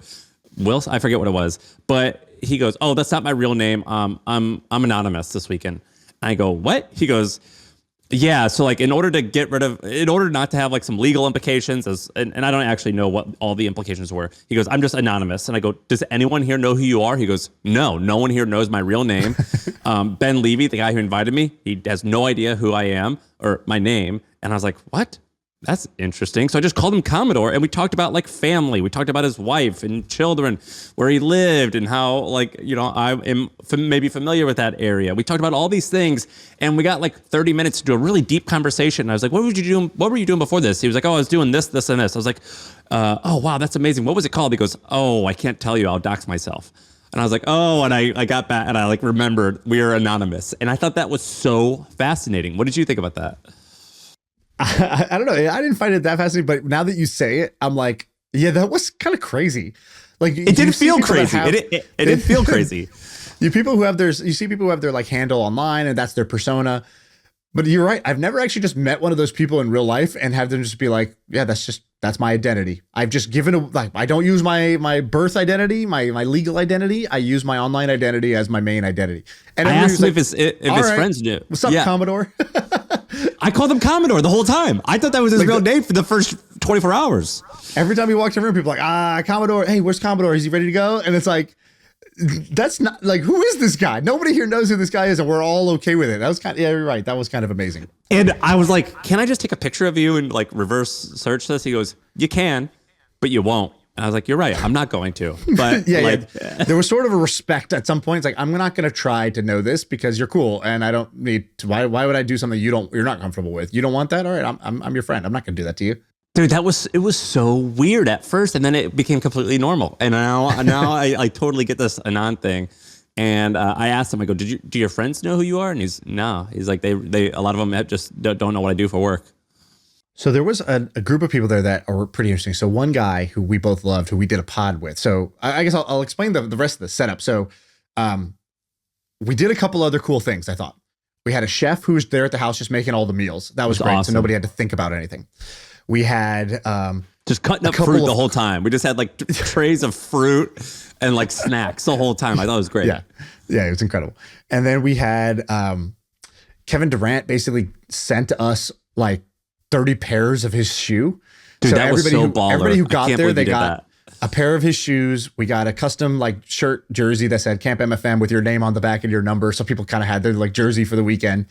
Wilson?" I forget what it was, but he goes, "Oh, that's not my real name. I'm anonymous this weekend." And I go, "What?" He goes, "Yeah. So like, in order not to have like some legal implications, and I don't actually know what all the implications were." He goes, "I'm just anonymous." And I go, "Does anyone here know who you are?" He goes, "No one here knows my real name." Ben Levy, the guy who invited me, he has no idea who I am or my name. And I was like, "What? That's interesting." So I just called him Commodore, and we talked about like family. We talked about his wife and children, where he lived, and how like, I am maybe familiar with that area. We talked about all these things, and we got like 30 minutes to do a really deep conversation. And I was like, What were you doing before this?" He was like, "Oh, I was doing this, this, and this." I was like, "Oh, wow, that's amazing. What was it called?" He goes, "Oh, I can't tell you. I'll dox myself." And I was like, "Oh," and I got back, and I like remembered we are anonymous. And I thought that was so fascinating. What did you think about that? I don't know. I didn't find it that fascinating, but now that you say it, I'm like, yeah, that was kind of crazy. Like, it didn't feel crazy. It didn't feel crazy. You see people who have their like handle online, and that's their persona. But you're right. I've never actually just met one of those people in real life and have them just be like, yeah, that's my identity. I've just I don't use my birth identity, my legal identity. I use my online identity as my main identity. And I asked him if his friends knew. What's up, Commodore? I called him Commodore the whole time. I thought that was his real name for the first 24 hours. Every time he walked in the room, people are like, Commodore. Hey, where's Commodore? Is he ready to go? And it's like, that's not like, who is this guy? Nobody here knows who this guy is, and we're all okay with it. That was you're right. That was kind of amazing. And I was like, "Can I just take a picture of you and like reverse search this?" He goes, "You can, but you won't." And I was like, "You're right. I'm not going to." But there was sort of a respect at some point. It's like, I'm not going to try to know this because you're cool, and I don't need to. Why would I do something you're not comfortable with? You don't want that? All right, I'm your friend. I'm not going to do that to you. Dude, it was so weird at first, and then it became completely normal. And now I totally get this Anon thing. And I asked him, I go, do your friends know who you are? And he's like, they a lot of them just don't know what I do for work. So there was a group of people there that are pretty interesting. So one guy who we both loved, who we did a pod with. So I guess I'll explain the rest of the setup. So we did a couple other cool things, I thought. We had a chef who was there at the house just making all the meals. That was great. Awesome. So nobody had to think about anything. We had just cutting up fruit the whole time. We just had like trays of fruit and like snacks the whole time. I thought it was great. Yeah, it was incredible. And then we had Kevin Durant basically sent us like 30 pairs of his shoe. Dude, so that was so baller. Everybody who got there, they got a pair of his shoes. We got a custom like shirt jersey that said Camp MFM with your name on the back and your number. So people kind of had their like jersey for the weekend.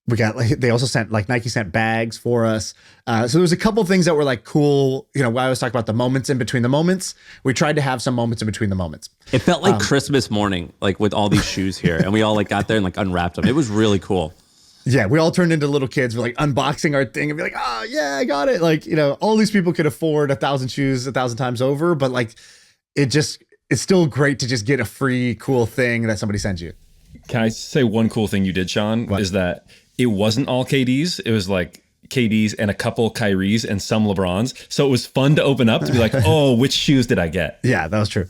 We got they also sent like Nike sent bags for us. So there was a couple things that were like cool. I always talk about the moments in between the moments. We tried to have some moments in between the moments. It felt like Christmas morning, like with all these shoes here, and we all like got there and like unwrapped them. It was really cool. Yeah, we all turned into little kids. We're like unboxing our thing and be like, "Oh yeah, I got it!" Like all these people could afford 1,000 shoes 1,000 times over, but like it's still great to just get a free cool thing that somebody sends you. Can I say one cool thing you did, Shaan? What? Is that it wasn't all KDs. It was like KDs and a couple Kyries and some LeBrons. So it was fun to open up to be like, oh, which shoes did I get? Yeah, that was true.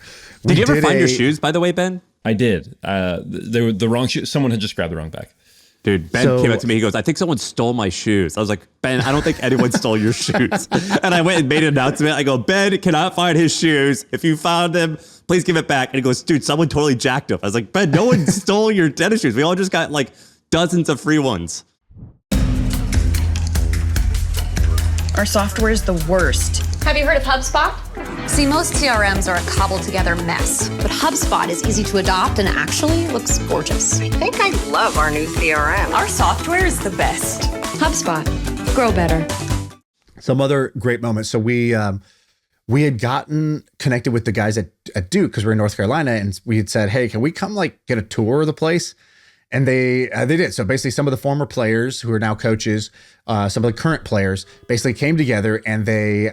Did you ever find your shoes, by the way, Ben? I did. They were the wrong shoes. Someone had just grabbed the wrong bag. Dude, Ben came up to me. He goes, I think someone stole my shoes. I was like, Ben, I don't think anyone stole your shoes. And I went and made an announcement. I go, Ben cannot find his shoes. If you found them, please give it back. And he goes, dude, someone totally jacked him. I was like, Ben, no one stole your tennis shoes. We all just got like dozens of free ones. Our software is the worst. Have you heard of HubSpot? See, most CRMs are a cobbled together mess, but HubSpot is easy to adopt and actually looks gorgeous. I think I love our new CRM. Our software is the best. HubSpot. Grow better. Some other great moments. So we had gotten connected with the guys at Duke because we're in North Carolina, and we had said, hey, can we come like get a tour of the place? And they did. So basically some of the former players who are now coaches, some of the current players basically came together, and they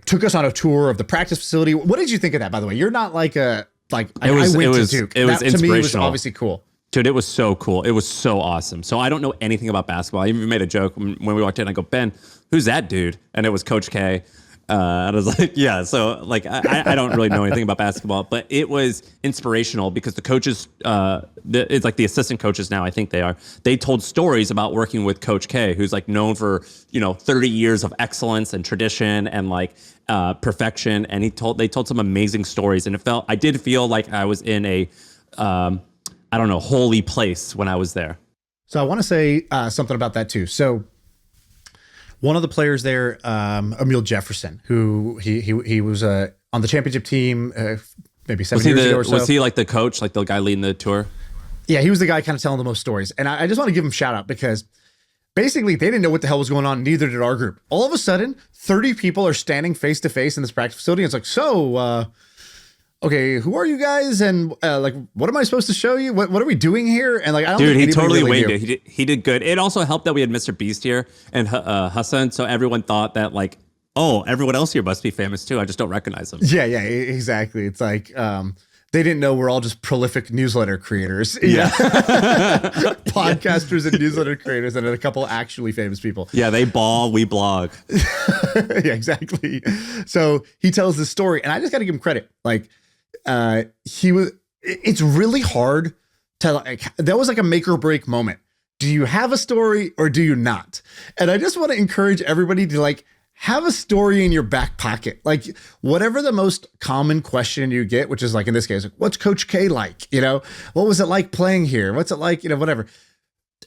took us on a tour of the practice facility. What did you think of that, by the way? You're not like I went to Duke. It was that, inspirational. To me, was obviously cool. Dude, it was so cool. It was so awesome. So I don't know anything about basketball. I even made a joke when we walked in. I go, Ben, who's that dude? And it was Coach K. And I was like, yeah. So like, I don't really know anything about basketball, but it was inspirational because the coaches, it's like the assistant coaches now, I think they told stories about working with Coach K, who's like known for, 30 years of excellence and tradition and like perfection. And they told some amazing stories. And I did feel like I was in a, holy place when I was there. So I want to say something about that too. So one of the players there, Emil Jefferson, who he was on the championship team maybe 7 years ago or so. Was he like the coach, like the guy leading the tour? Yeah, he was the guy kind of telling the most stories. And I just want to give him a shout out because basically they didn't know what the hell was going on. Neither did our group. All of a sudden, 30 people are standing face to face in this practice facility. And it's like, so, okay, who are you guys? And like, what am I supposed to show you? What are we doing here? And like, I don't think he totally really winged it. He did good. It also helped that we had MrBeast here and Hassan. So everyone thought that like, oh, everyone else here must be famous too. I just don't recognize them. Yeah, exactly. It's like, they didn't know we're all just prolific newsletter creators. Yeah. Podcasters and newsletter creators, and a couple actually famous people. Yeah, they ball, we blog. Yeah, exactly. So he tells this story, and I just got to give him credit. Like, it's really hard to, like, that was like a make or break moment. Do you have a story or do you not? And I just want to encourage everybody to like, have a story in your back pocket. Like whatever the most common question you get, which is like in this case, like, what's Coach K like? What was it like playing here? What's it like? Whatever.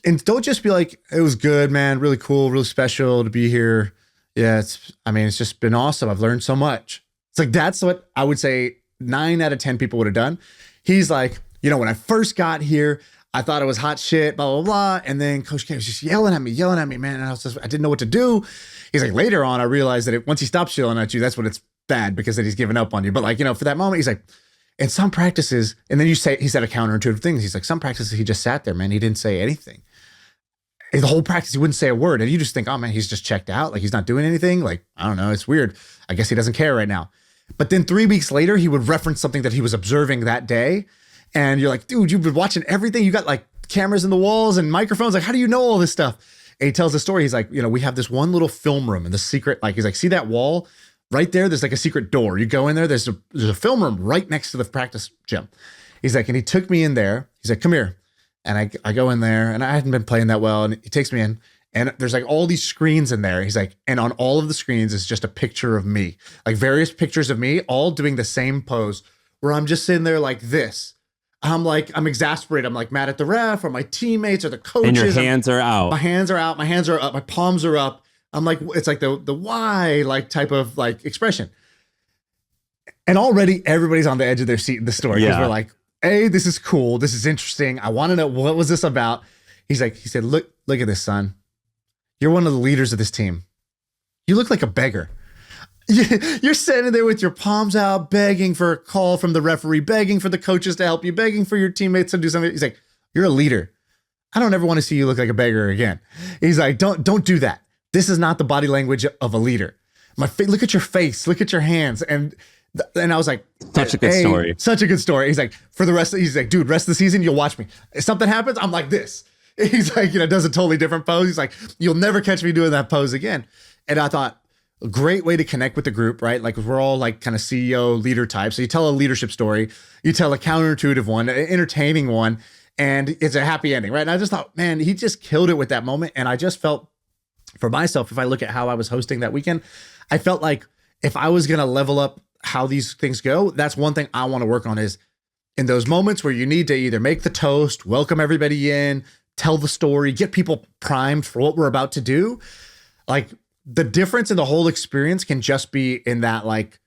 And don't just be like, it was good, man. Really cool, really special to be here. Yeah, it's just been awesome. I've learned so much. It's like, that's what I would say 9 out of 10 people would have done. He's like, when I first got here, I thought it was hot shit, blah, blah, blah. And then Coach K was just yelling at me, man. And I didn't know what to do. He's like, later on, I realized that once he stops yelling at you, that's when it's bad because then he's giving up on you. But like, for that moment, he's like, in some practices, and then he said a counterintuitive thing. He's like, some practices, he just sat there, man. He didn't say anything. The whole practice, he wouldn't say a word. And you just think, oh man, he's just checked out. Like he's not doing anything. Like, I don't know. It's weird. I guess he doesn't care right now. But then 3 weeks later, he would reference something that he was observing that day. And you're like, dude, you've been watching everything. You got like cameras in the walls and microphones. Like, how do you know all this stuff? And he tells the story. He's like, we have this one little film room and the secret, like, he's like, see that wall right there? There's like a secret door. You go in there. There's a film room right next to the practice gym. He's like, and he took me in there. He's like, come here. And I go in there and I hadn't been playing that well. And he takes me in and there's like all these screens in there. He's like, and on all of the screens is just a picture of me, like various pictures of me, all doing the same pose where I'm just sitting there like this. I'm exasperated. I'm like mad at the ref or my teammates or the coaches. And your hands are out. My hands are out. My hands are up. My palms are up. I'm like, it's like the why like type of like expression. And already everybody's on the edge of their seat in the story because we're like, hey, this is cool. This is interesting. I want to know, what was this about? He said, look at this, son. You're one of the leaders of this team. You look like a beggar. You're sitting there with your palms out, begging for a call from the referee, begging for the coaches to help you, begging for your teammates to do something. He's like, you're a leader. I don't ever want to see you look like a beggar again. He's like, don't do that. This is not the body language of a leader. Look at your face, look at your hands. And I was like, such a good story. Such a good story. He's like, he's like, dude, rest of the season, you'll watch me. If something happens, I'm like this. He's like, does a totally different pose. He's like, you'll never catch me doing that pose again. And I thought, a great way to connect with the group, right? Like we're all like kind of CEO leader types. So you tell a leadership story, you tell a counterintuitive one, an entertaining one, and it's a happy ending, right? And I just thought, man, he just killed it with that moment. And I just felt for myself, if I look at how I was hosting that weekend, I felt like if I was going to level up how these things go, that's one thing I want to work on, is in those moments where you need to either make the toast, welcome everybody in, tell the story, get people primed for what we're about to do. Like, the difference in the whole experience can just be in that like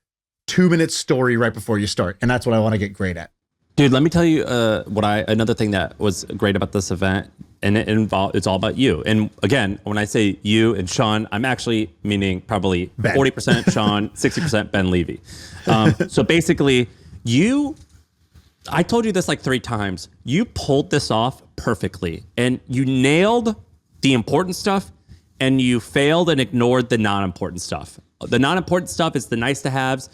2-minute story right before you start. And that's what I want to get great at. Dude, let me tell you another thing that was great about this event, and it's all about you. And again, when I say you and Shaan, I'm actually meaning probably Ben. 40% Shaan, 60% Ben Levy. So basically, I told you this like 3 times. You pulled this off perfectly, and you nailed the important stuff, and you failed and ignored the non-important stuff. The non-important stuff is the nice to haves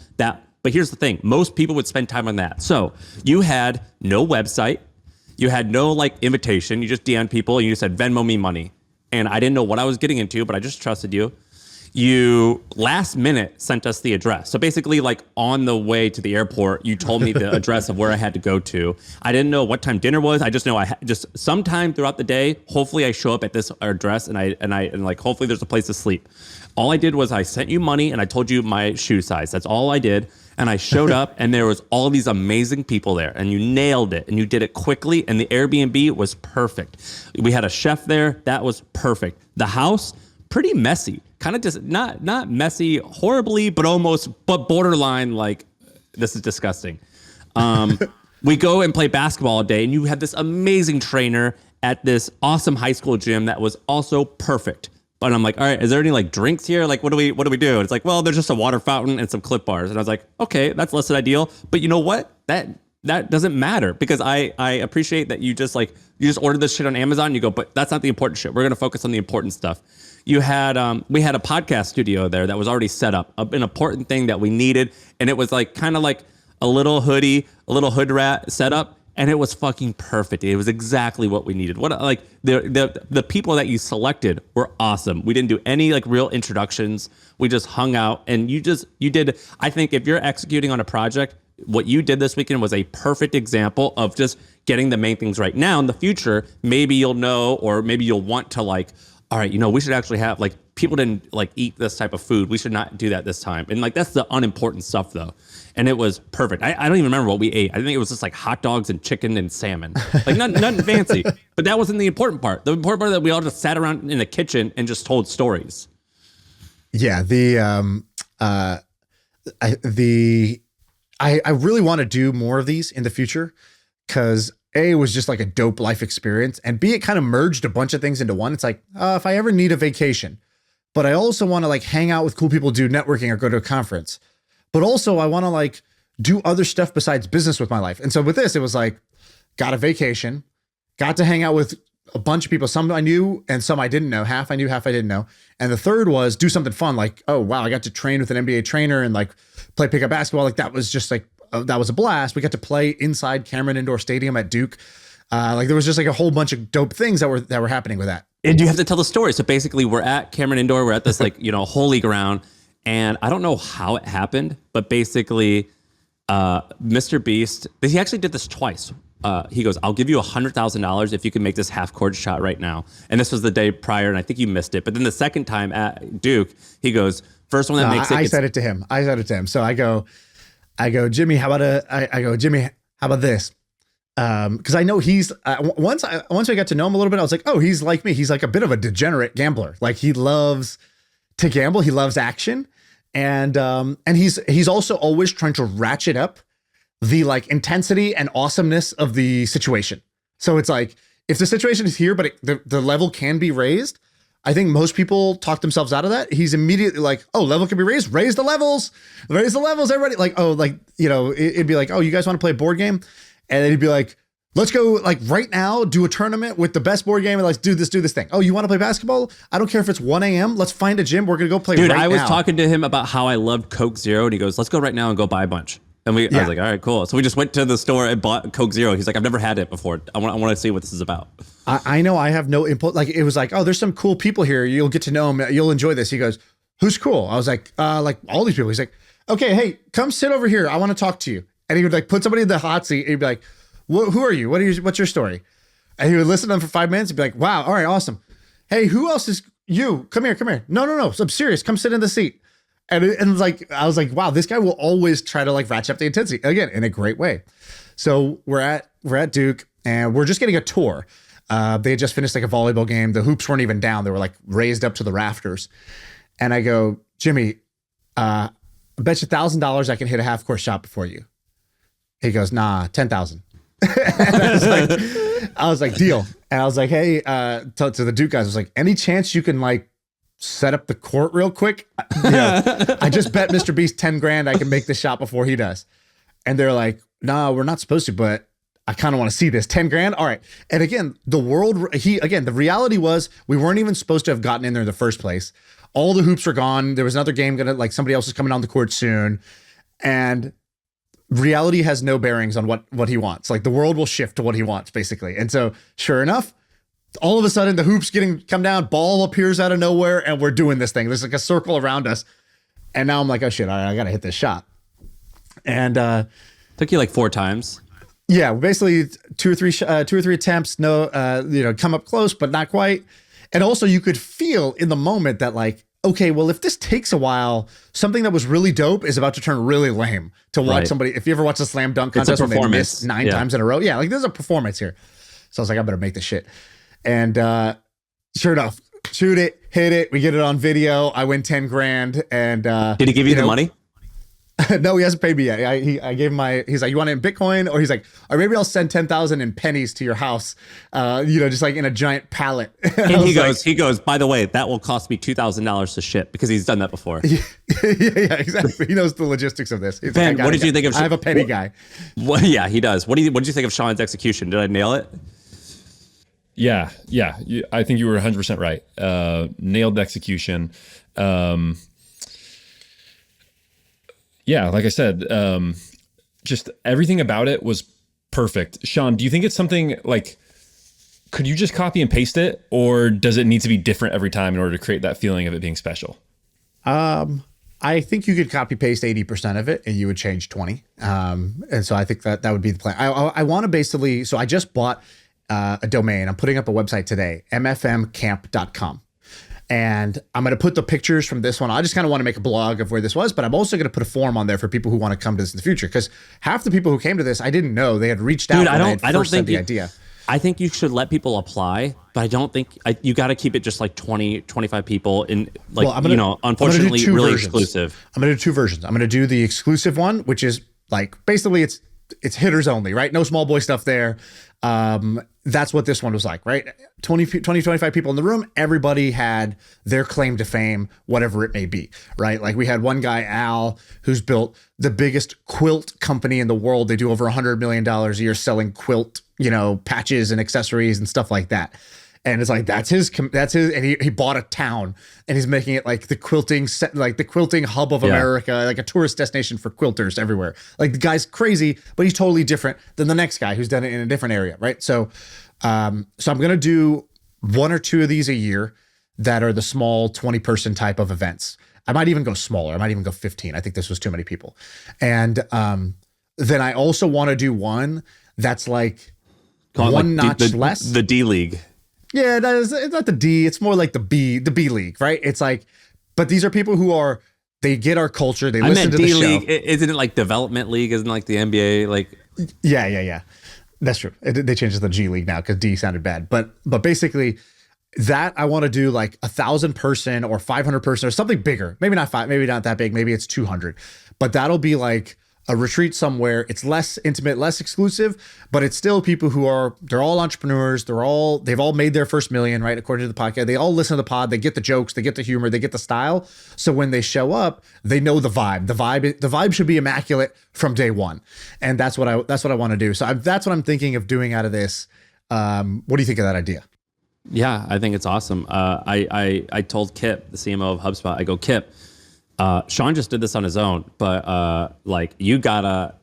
but here's the thing, most people would spend time on that. So you had no website, you had no like invitation, you just DM'd people and you said, Venmo me money. And I didn't know what I was getting into, but I just trusted you. You last minute sent us the address. So basically, like on the way to the airport, you told me the address of where I had to go to. I didn't know what time dinner was. I just know I just sometime throughout the day, hopefully I show up at this address and like hopefully there's a place to sleep. All I did was I sent you money and I told you my shoe size. That's all I did. And I showed up and there was all these amazing people there, and you nailed it and you did it quickly, and the Airbnb was perfect. We had a chef there. That was perfect. The house, pretty messy. Kind of just not messy horribly, but borderline like, this is disgusting. We go and play basketball all day, and you had this amazing trainer at this awesome high school gym that was also perfect. But I'm like, all right, is there any like drinks here? Like, what do we do? And it's like, well, there's just a water fountain and some Clif bars. And I was like, okay, that's less than ideal. But you know what? That doesn't matter, because I appreciate that you just ordered this shit on Amazon and you go, but that's not the important shit. We're going to focus on the important stuff. We had a podcast studio there that was already set up, an important thing that we needed. And it was like kind of like a little hood rat setup. And it was fucking perfect. It was exactly what we needed. The people that you selected were awesome. We didn't do any like real introductions. We just hung out, and you did. I think if you're executing on a project, what you did this weekend was a perfect example of just getting the main things right. Now in the future, maybe you'll know, or maybe you'll want to like, all right, we should actually have like, people didn't like eat this type of food. We should not do that this time. And like, that's the unimportant stuff though. And it was perfect. I don't even remember what we ate. I think it was just like hot dogs and chicken and salmon. Like nothing fancy. But that wasn't the important part. The important part is that we all just sat around in the kitchen and just told stories. Yeah, I really want to do more of these in the future, because A, it was just like a dope life experience, and B, it kind of merged a bunch of things into one. It's like, if I ever need a vacation, but I also want to like hang out with cool people, do networking, or go to a conference. But also I want to like do other stuff besides business with my life. And so with this, it was like, got a vacation, got to hang out with a bunch of people. Some I knew and some I didn't know. Half I knew, half I didn't know. And the third was do something fun. Like, oh, wow, I got to train with an NBA trainer and like play pickup basketball. Like that was just like, that was a blast. We got to play inside Cameron Indoor Stadium at Duke. Like there was just like a whole bunch of dope things that were happening with that. And you have to tell the story. So basically we're at Cameron Indoor. We're at this like, holy ground. And I don't know how it happened, but basically MrBeast, he actually did this twice. He goes, I'll give you $100,000 if you can make this half-court shot right now. And this was the day prior, and I think you missed it. But then the second time at Duke, he goes, first one that makes it. I said it to him. So I go, Jimmy, how about this? Because I know he's once I got to know him a little bit, I was like, oh, he's like me. He's like a bit of a degenerate gambler. Like he loves to gamble. He loves action. And he's also always trying to ratchet up the like intensity and awesomeness of the situation. So it's like, if the situation is here, but the level can be raised, I think most people talk themselves out of that. He's immediately like, oh, level can be raised, raise the levels, everybody. Like, oh, like, it'd be like, oh, you guys want to play a board game? And then he'd be like, let's go like right now, do a tournament with the best board game and let's do this thing. Oh, you want to play basketball? I don't care if it's 1 a.m. Let's find a gym. We're going to go play right now. Dude, I was talking to him about how I loved Coke Zero, and he goes, let's go right now and go buy a bunch. And I was like, all right, cool. So we just went to the store and bought Coke Zero. He's like, I've never had it before. I want to see what this is about. I know I have no input. Like it was like, oh, there's some cool people here. You'll get to know them. You'll enjoy this. He goes, who's cool? I was like all these people. He's like, okay, hey, come sit over here. I want to talk to you. And he would like put somebody in the hot seat and he'd be like, who are you? What's your story? And he would listen to them for 5 minutes and be like, wow, all right, awesome. Hey, who else is you? Come here. No. I'm serious. Come sit in the seat. And like, I was like, wow, this guy will always try to like ratchet up the intensity again in a great way. So we're at Duke and we're just getting a tour. They had just finished like a volleyball game. The hoops weren't even down. They were like raised up to the rafters. And I go, Jimmy, I bet you $1,000 I can hit a half court shot before you. He goes, nah, 10,000. I was like, deal. And I was like, hey, to the Duke guys, I was like, any chance you can like set up the court real quick? I just bet MrBeast 10 grand I can make the shot before he does. And they're like, no, we're not supposed to, but I kind of want to see this 10 grand. All right. And again, the reality was we weren't even supposed to have gotten in there in the first place. All the hoops were gone. There was another game somebody else is coming on the court soon. And reality has no bearings on what he wants. Like the world will shift to what he wants basically. And so sure enough, all of a sudden the hoops come down, ball appears out of nowhere and we're doing this thing. There's like a circle around us. And now I'm like, oh shit, all right, I got to hit this shot. And took you like 4 times. Yeah, basically two or three attempts. No, come up close, but not quite. And also you could feel in the moment that like, okay, well, if this takes a while, something that was really dope is about to turn really lame to watch somebody. If you ever watch a slam dunk contest when they miss 9 times in a row. Yeah, like there's a performance here. So I was like, I better make this shit. And sure enough, shoot it, hit it. We get it on video. I win 10 grand. And did he give you the money? No, he hasn't paid me yet. I gave him he's like, you want it in Bitcoin? Or he's like, or maybe I'll send 10,000 in pennies to your house, just like in a giant pallet. And he goes, by the way, that will cost me $2,000 to ship because he's done that before. Yeah, exactly. He knows the logistics of this. Ben, what did you think of? I have a penny guy. Well, yeah, he does. What did you think of Shaan's execution? Did I nail it? Yeah. I think you were 100% right. Nailed execution. Yeah, like I said, just everything about it was perfect. Shaan, do you think it's something like, could you just copy and paste it, or does it need to be different every time in order to create that feeling of it being special? I think you could copy paste 80% of it and you would change 20. And so I think that would be the plan. I want to basically, so I just bought a domain. I'm putting up a website today, mfmcamp.com. And I'm going to put the pictures from this one. I just kind of want to make a blog of where this was, but I'm also going to put a form on there for people who want to come to this in the future. Because half the people who came to this, I didn't know. They had reached out. Dude, I don't think the idea. I think you should let people apply, but I don't think you got to keep it just like 20, 25 people in like, unfortunately really exclusive. I'm going to do 2 versions. I'm going to do the exclusive one, which is like, basically it's hitters only, right? No small boy stuff there. That's what this one was like, right? 25 people in the room. Everybody had their claim to fame, whatever it may be, right? Like we had one guy, Al, who's built the biggest quilt company in the world. They do over $100 million a year selling quilt, patches and accessories and stuff like that. And it's like, that's his, and he bought a town and he's making it like the quilting hub of America, like a tourist destination for quilters everywhere. Like the guy's crazy, but he's totally different than the next guy who's done it in a different area. Right. So I'm going to do 1 or 2 of these a year that are the small 20-person type of events. I might even go smaller. I might even go 15. I think this was too many people. And then I also want to do one that's like one notch less. The D League. Yeah, it's not the D. It's more like the B League, right? It's like, but these are people who they get our culture. They listen to the show. D League. Isn't it like development league? Isn't it like the NBA? Like, yeah. That's true. They changed it to the G League now because D sounded bad. But basically, that I want to do like 1,000 person or 500 person or something bigger. Maybe not maybe not that big. Maybe it's 200. But that'll be like a retreat somewhere. It's less intimate, less exclusive, but it's still people they're all entrepreneurs. They've all made their first million, right? According to the podcast, they all listen to the pod. They get the jokes, they get the humor, they get the style. So when they show up, they know the vibe. The vibe should be immaculate from day one. And that's what I want to do. So that's what I'm thinking of doing out of this. What do you think of that idea? Yeah, I think it's awesome. I told Kip, the CMO of HubSpot, I go, Kip, Shaan just did this on his own, but you gotta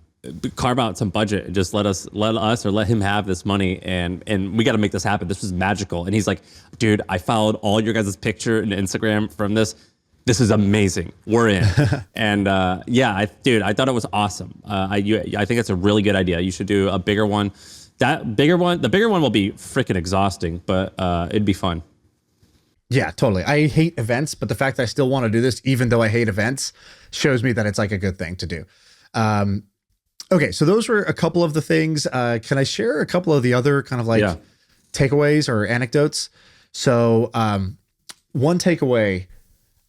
carve out some budget and just let us or let him have this money, and we got to make this happen. This was magical. And he's like, dude, I followed all your guys' picture and Instagram from this. This is amazing. We're in. And I thought it was awesome. I think it's a really good idea. You should do a bigger one. the bigger one will be freaking exhausting, but it'd be fun. Yeah, totally. I hate events, but the fact that I still want to do this, even though I hate events, shows me that it's like a good thing to do. Okay, so those were a couple of the things. Can I share a couple of the other kind of like takeaways or anecdotes? So one takeaway,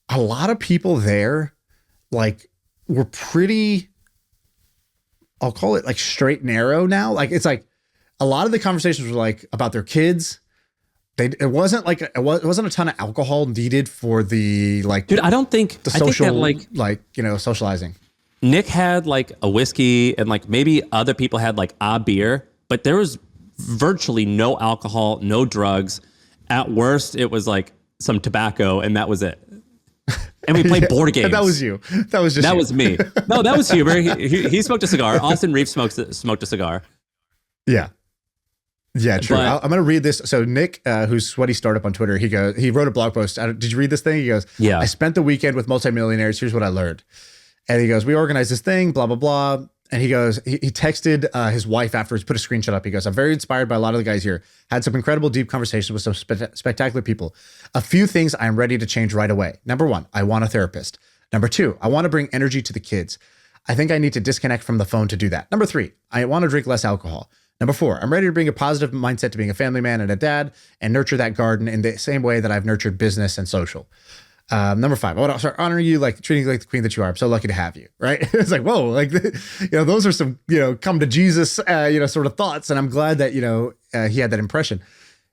a lot of people there like were pretty, I'll call it like straight and narrow now. Like it's like a lot of the conversations were like about their kids. It wasn't a ton of alcohol needed for the like. Dude, I think that, like you know, socializing. Nick had like a whiskey and like maybe other people had like a beer, but there was virtually no alcohol, no drugs. At worst, it was like some tobacco, and that was it. And we played board games. That was you. That was me. No, that was Huber. He smoked a cigar. Austin Reeves smoked a cigar. Yeah. Yeah, true. I'm going to read this. So Nick, who's Sweaty Startup on Twitter, he wrote a blog post. Did you read this thing? He goes, yeah. I spent the weekend with multimillionaires. Here's what I learned. And he goes, we organized this thing, blah, blah, blah. And he goes, he texted his wife afterwards, put a screenshot up. He goes, I'm very inspired by a lot of the guys here. Had some incredible deep conversations with some spectacular people. A few things I'm ready to change right away. Number one, I want a therapist. Number two, I want to bring energy to the kids. I think I need to disconnect from the phone to do that. Number three, I want to drink less alcohol. Number four, I'm ready to bring a positive mindset to being a family man and a dad and nurture that garden in the same way that I've nurtured business and social. Number five, I want to start honoring you, like treating you like the queen that you are. I'm so lucky to have you. Right. It's like, whoa, like, you know, those are some, you know, come to Jesus, you know, sort of thoughts. And I'm glad that, you know, he had that impression.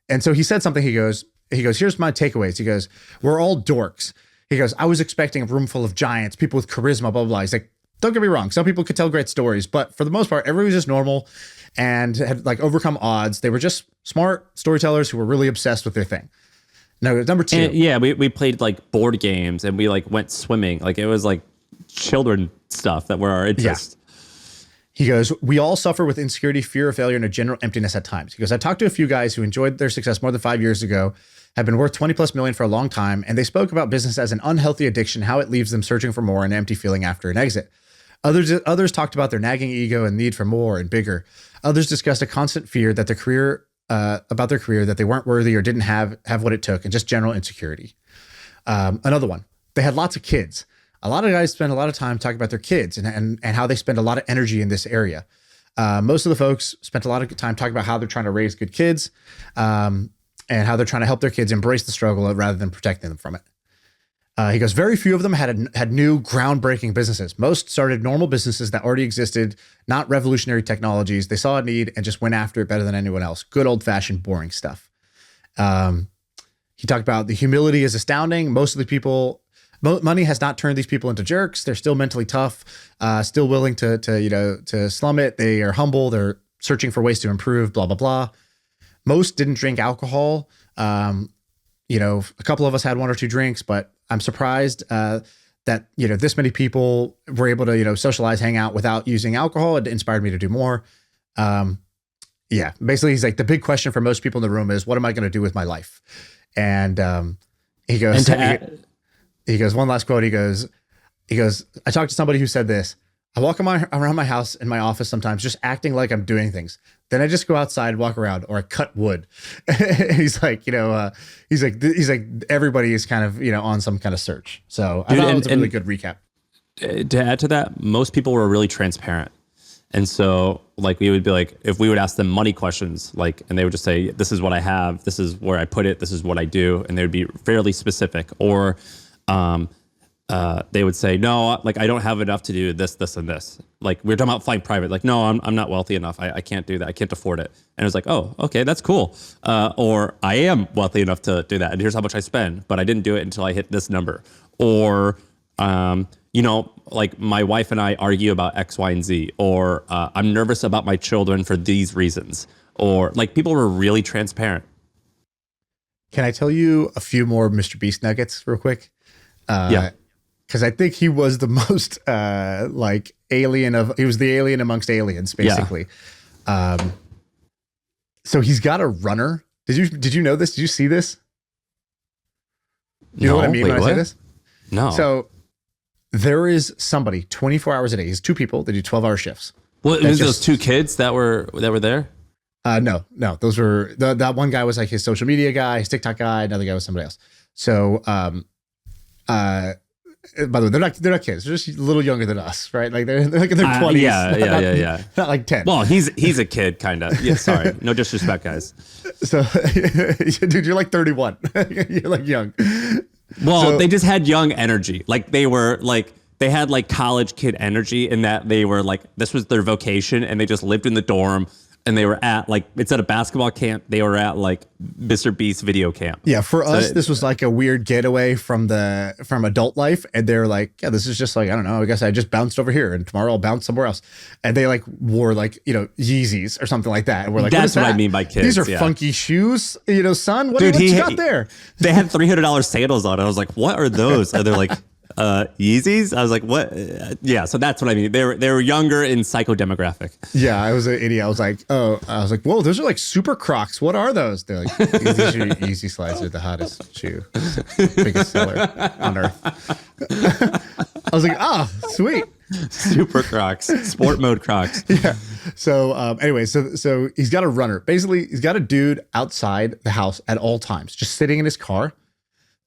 And so he said something, he goes, here's my takeaways. He goes, we're all dorks. He goes, I was expecting a room full of giants, people with charisma, blah, blah, blah. He's like, don't get me wrong. Some people could tell great stories, but for the most part, everybody was just normal and had like overcome odds. They were just smart storytellers who were really obsessed with their thing. No, number two. And yeah, we played like board games and we like went swimming. Like it was like children stuff that were our interests. Yeah. He goes, we all suffer with insecurity, fear of failure, and a general emptiness at times. He goes, I talked to a few guys who enjoyed their success more than 5 years ago, have been worth 20 plus million for a long time, and they spoke about business as an unhealthy addiction, how it leaves them searching for more and an empty feeling after an exit. Others talked about their nagging ego and need for more and bigger. Others discussed a constant fear that about their career, that they weren't worthy or didn't have what it took, and just general insecurity. Another one, they had lots of kids. A lot of guys spend a lot of time talking about their kids and how they spend a lot of energy in this area. Most of the folks spent a lot of time talking about how they're trying to raise good kids and how they're trying to help their kids embrace the struggle rather than protecting them from it. He goes, very few of them had new groundbreaking businesses. Most started normal businesses that already existed, not revolutionary technologies. They saw a need and just went after it better than anyone else. Good old fashioned boring stuff. He talked about the humility is astounding. Most of the people, money has not turned these people into jerks. They're still mentally tough, still willing to slum it. They are humble. They're searching for ways to improve, blah, blah, blah. Most didn't drink alcohol. You know, a couple of us had one or two drinks, but I'm surprised that, you know, this many people were able to, you know, socialize, hang out without using alcohol. It inspired me to do more. Yeah, basically he's like, the big question for most people in the room is, what am I going to do with my life? And he goes, he goes, one last quote. He goes, I talked to somebody who said this. I walk around my house and my office sometimes just acting like I'm doing things. Then I just go outside, walk around, or I cut wood. He's like, you know, he's like, everybody is kind of, you know, on some kind of search. So I thought it was a really good recap. To add to that, most people were really transparent. And so like we would be like, if we would ask them money questions, like, and they would just say, this is what I have, this is where I put it, this is what I do. And they would be fairly specific. Or they would say, no, like I don't have enough to do this, this, and this. Like we were talking about flying private. Like, no, I'm not wealthy enough. I can't do that. I can't afford it. And it was like, oh, okay, that's cool. Or I am wealthy enough to do that. And here's how much I spend, but I didn't do it until I hit this number. Or, you know, like my wife and I argue about X, Y, and Z. Or I'm nervous about my children for these reasons. Or like people were really transparent. Can I tell you a few more MrBeast nuggets real quick? Yeah. Because I think he was the most like alien he was the alien amongst aliens, basically. Yeah. So he's got a runner. Did you know this? Did you see this? You know what I mean when I say this? No. So there is somebody 24 hours a day. He's two people. They do 12-hour shifts. Well, it was those two kids that were there? No, those were that one guy was like his social media guy, his TikTok guy. Another guy was somebody else. So, by the way, they're not kids. They're just a little younger than us, right? Like they're like in their 20s. Yeah. Not like 10. Well, he's a kid, kind of. Yeah, sorry. No disrespect, guys. So, dude, you're like 31. You're like young. Well, they just had young energy. Like they had like college kid energy in that they were like, this was their vocation and they just lived in the dorm. And they were at like, instead of basketball camp, they were at like MrBeast video camp. Yeah, for us, this was like a weird getaway from adult life. And they're like, yeah, this is just like, I don't know, I guess I just bounced over here and tomorrow I'll bounce somewhere else. And they like wore like, Yeezys or something like that. And we're like, that's what I mean by kids. These are funky shoes, son. What Dude, you got there? They had $300 sandals on. I was like, what are those? Are they like Yeezys? I was like, what? Yeah, so that's what I mean. They were younger in psychodemographic. Yeah, I was an idiot. I was like, whoa, those are like super Crocs. What are those? They're like, Easy Slides are the hottest shoe, biggest seller on earth. I was like, sweet. Super Crocs, sport mode Crocs. Yeah. So anyway, so he's got a runner. Basically, he's got a dude outside the house at all times, just sitting in his car,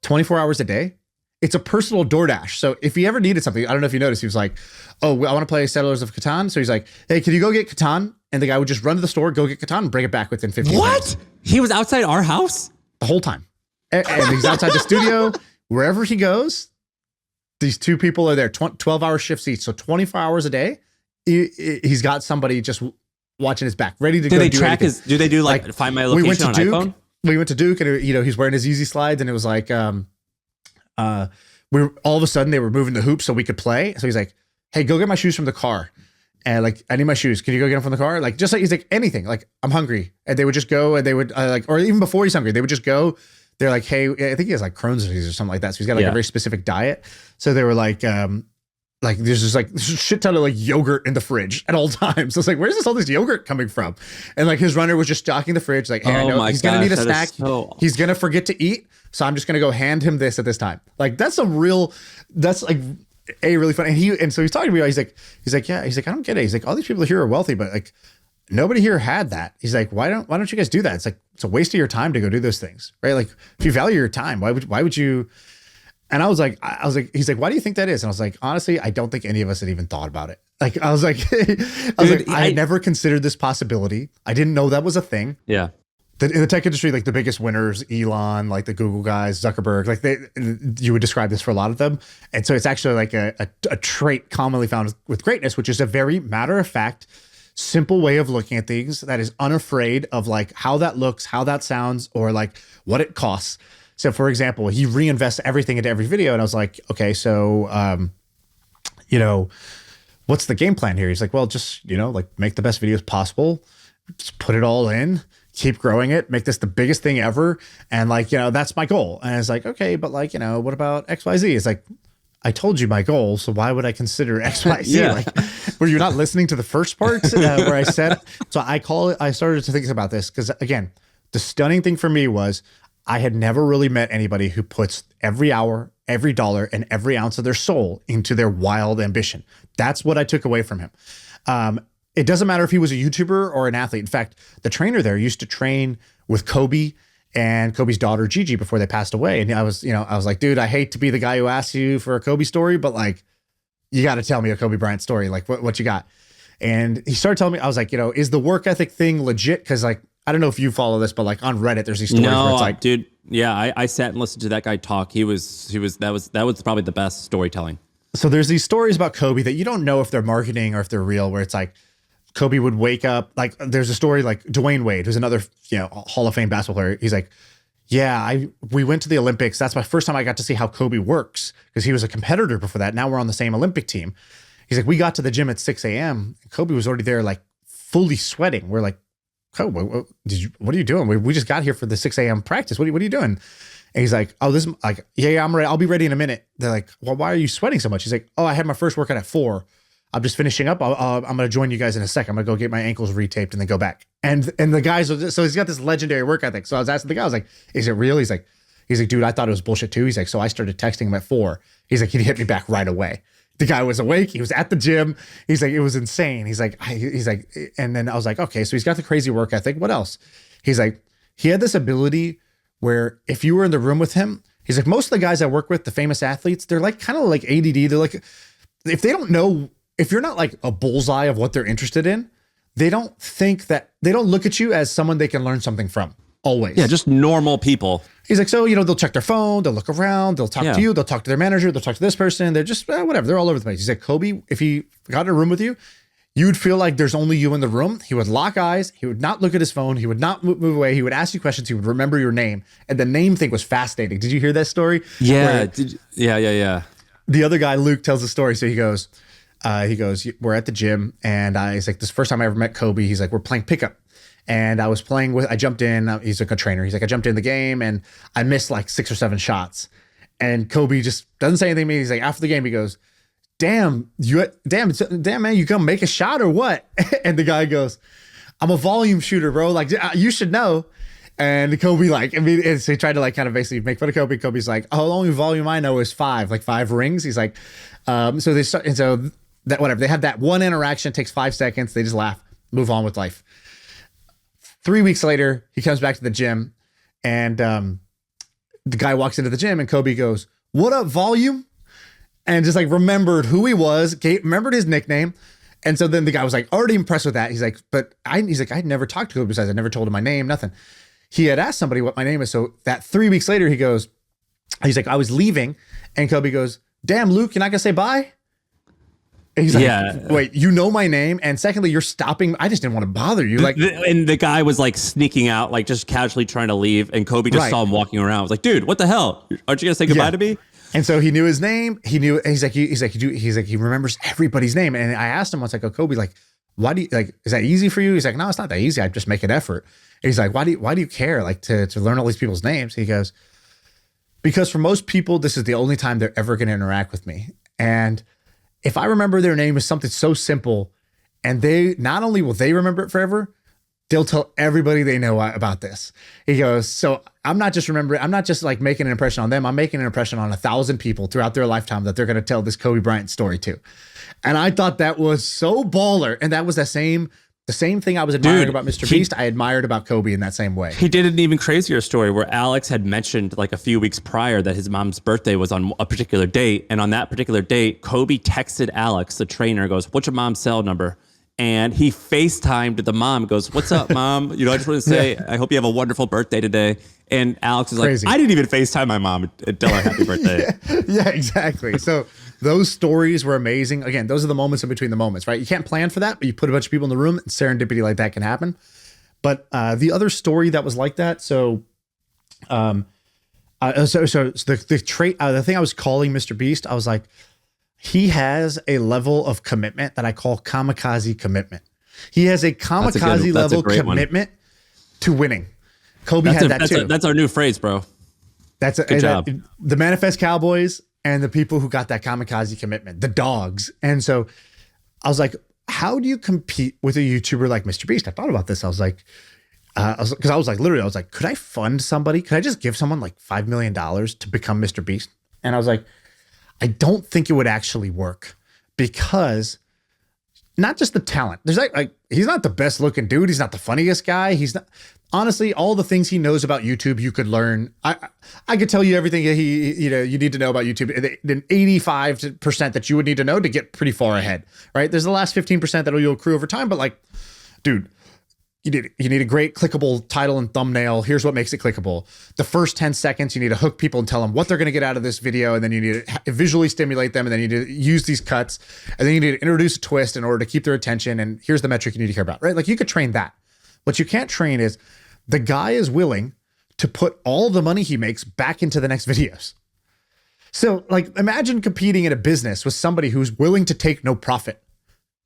24 hours a day. It's a personal DoorDash. So if he ever needed something, I don't know if you noticed, he was like, I want to play Settlers of Catan. So he's like, hey, can you go get Catan? And the guy would just run to the store, go get Catan, and bring it back within 15 minutes. What? He was outside our house? The whole time. And he's outside the studio. Wherever he goes, these two people are there, 12-hour shifts each. So 24 hours a day, he's got somebody just watching his back, ready to go do track anything. Do they do like find my location on iPhone? We went to Duke and he's wearing his Easy Slides and it was like, we were all of a sudden they were moving the hoops so we could play. So he's like, hey, go get my shoes from the car. And like, I need my shoes. Can you go get them from the car? Like, just like, he's like, anything. Like, I'm hungry. And they would just go and they would or even before he's hungry, they would just go. They're like, hey, I think he has like Crohn's disease or something like that. So he's got like a very specific diet. So they were like there's just like shit ton of like yogurt in the fridge at all times. So it's like, where's all this yogurt coming from? And like his runner was just stocking the fridge. Like, hey, I know he's going to need a snack. He's going to forget to eat. So I'm just going to go hand him this at this time. Like, that's like really fun. And so he's talking to me. He's like, yeah. He's like, I don't get it. He's like, all these people here are wealthy, but like nobody here had that. He's like, why don't you guys do that? It's like, it's a waste of your time to go do those things, right? Like if you value your time, why would you? And I was like, he's like, why do you think that is? And I was like, honestly, I don't think any of us had even thought about it. Like, I was like, I had never considered this possibility. I didn't know that was a thing. Yeah. In the tech industry, like the biggest winners, Elon, like the Google guys, Zuckerberg, like you would describe this for a lot of them. And so it's actually like a trait commonly found with greatness, which is a very matter of fact, simple way of looking at things that is unafraid of like how that looks, how that sounds, or like what it costs. So for example, he reinvests everything into every video. And I was like, okay, so, what's the game plan here? He's like, well, just, like make the best videos possible. Just put it all in, keep growing it, make this the biggest thing ever. And like, that's my goal. And it's like, okay, but like, what about XYZ? It's like, I told you my goal. So why would I consider XYZ? Yeah. Like, were you not listening to the first part where I said, so I started to think about this because again, the stunning thing for me was I had never really met anybody who puts every hour, every dollar, and every ounce of their soul into their wild ambition. That's what I took away from him. It doesn't matter if he was a YouTuber or an athlete. In fact, the trainer there used to train with Kobe and Kobe's daughter, Gigi, before they passed away. And I was like, dude, I hate to be the guy who asks you for a Kobe story, but like, you got to tell me a Kobe Bryant story. Like what you got? And he started telling me, I was like, is the work ethic thing legit? Cause like, I don't know if you follow this, but like on Reddit, there's these stories where it's like, dude, yeah, I sat and listened to that guy talk. That was probably the best storytelling. So there's these stories about Kobe that you don't know if they're marketing or if they're real, where it's like Kobe would wake up. Like there's a story like Dwayne Wade, who's another, Hall of Fame basketball player. He's like, yeah, we went to the Olympics. That's my first time I got to see how Kobe works because he was a competitor before that. Now we're on the same Olympic team. He's like, we got to the gym at 6 a.m. Kobe was already there, like fully sweating. We're like, oh, what are you doing? We just got here for the 6 a.m. practice. What are you doing? And he's like, oh, this is like, yeah, I'm ready. I'll be ready in a minute. They're like, well, why are you sweating so much? He's like, oh, I had my first workout at 4. I'm just finishing up. I'm going to join you guys in a sec. I'm going to go get my ankles retaped and then go back. And the guys, so he's got this legendary work ethic. So I was asking the guy, I was like, is it real? He's like, dude, I thought it was bullshit too. He's like, so I started texting him at 4. He's like, he hit me back right away. The guy was awake. He was at the gym. He's like, it was insane. He's like, and then I was like, okay, so he's got the crazy work ethic. What else? He's like, he had this ability where if you were in the room with him, he's like, most of the guys I work with, the famous athletes, they're like kind of like ADD. They're like, if they don't know, if you're not like a bullseye of what they're interested in, they don't look at you as someone they can learn something from. Always. Yeah, just normal people. He's like, so, they'll check their phone, they'll look around, they'll talk to you, they'll talk to their manager, they'll talk to this person. They're just, whatever. They're all over the place. He's like, Kobe, if he got in a room with you, you'd feel like there's only you in the room. He would lock eyes. He would not look at his phone. He would not move away. He would ask you questions. He would remember your name. And the name thing was fascinating. Did you hear that story? Yeah. Yeah. The other guy, Luke, tells the story. So he goes, we're at the gym. And he's like, this is the first time I ever met Kobe. He's like, we're playing pickup. And I jumped in. He's like a trainer. He's like, I jumped in the game and I missed like 6 or 7 shots. And Kobe just doesn't say anything to me. He's like, after the game, he goes, damn, man, you gonna make a shot or what? And the guy goes, I'm a volume shooter, bro. Like, you should know. And Kobe, so he tried to kind of basically make fun of Kobe. Kobe's like, oh, the only volume I know is 5, like 5 rings. He's like, so they start, and so that whatever, they have that one interaction, takes 5 seconds. They just laugh, move on with life. 3 weeks later, he comes back to the gym and the guy walks into the gym and Kobe goes, what up, volume? And just like remembered who he was, remembered his nickname. And so then the guy was like already impressed with that. He's like, I'd never talked to Kobe besides I never told him my name, nothing. He had asked somebody what my name is. So that 3 weeks later, he's like, I was leaving. And Kobe goes, damn, Luke, you're not gonna say bye? And he's like, wait, you know my name? And secondly, you're stopping. I just didn't want to bother you. Like, and the guy was like sneaking out, like just casually trying to leave. And Kobe just saw him walking around. I was like, dude, what the hell? Aren't you gonna say goodbye to me? And so he knew his name. He knew. He's like, he remembers everybody's name. And I asked him once, I go, Kobe, like, why do you is that easy for you? He's like, no, it's not that easy. I just make an effort. And he's like, why do you care like to learn all these people's names? He goes, because for most people, this is the only time they're ever going to interact with me. And if I remember their name as something so simple, and they not only will they remember it forever, they'll tell everybody they know about this. He goes, so I'm not just like making an impression on them. I'm making an impression on 1,000 people throughout their lifetime that they're going to tell this Kobe Bryant story to. And I thought that was so baller. And that was the same thing I was admiring about MrBeast. I admired about Kobe in that same way. He did an even crazier story where Alex had mentioned like a few weeks prior that his mom's birthday was on a particular date. And on that particular date, Kobe texted Alex, the trainer, goes, what's your mom's cell number? And he FaceTimed the mom, goes, what's up, mom? I just want to say, I hope you have a wonderful birthday today. And Alex is like, I didn't even FaceTime my mom and tell her happy birthday. Yeah, exactly. So those stories were amazing. Again, those are the moments in between the moments, right? You can't plan for that, but you put a bunch of people in the room and serendipity like that can happen. But the other story that was like that, the trait, the thing I was calling MrBeast, I was like, he has a level of commitment that I call kamikaze commitment. He has a kamikaze level commitment to winning. Kobe had that too. That's our new phrase, bro. Good job. The Manifest Cowboys and the people who got that kamikaze commitment, the dogs. And so I was like, how do you compete with a YouTuber like MrBeast? I thought about this. I was like, because I was like, could I fund somebody? Could I just give someone like $5 million to become MrBeast? And I was like, I don't think it would actually work because not just the talent. There's like he's not the best looking dude. He's not the funniest guy. He's not, honestly, all the things he knows about YouTube, you could learn. I could tell you everything that you need to know about YouTube. The 85% that you would need to know to get pretty far ahead, right? There's the last 15% that you'll accrue over time. But like, dude, you need a great clickable title and thumbnail. Here's what makes it clickable. The first 10 seconds, you need to hook people and tell them what they're going to get out of this video. And then you need to visually stimulate them. And then you need to use these cuts. And then you need to introduce a twist in order to keep their attention. And here's the metric you need to care about, right? Like you could train that. What you can't train is the guy is willing to put all the money he makes back into the next videos. So like imagine competing in a business with somebody who's willing to take no profit.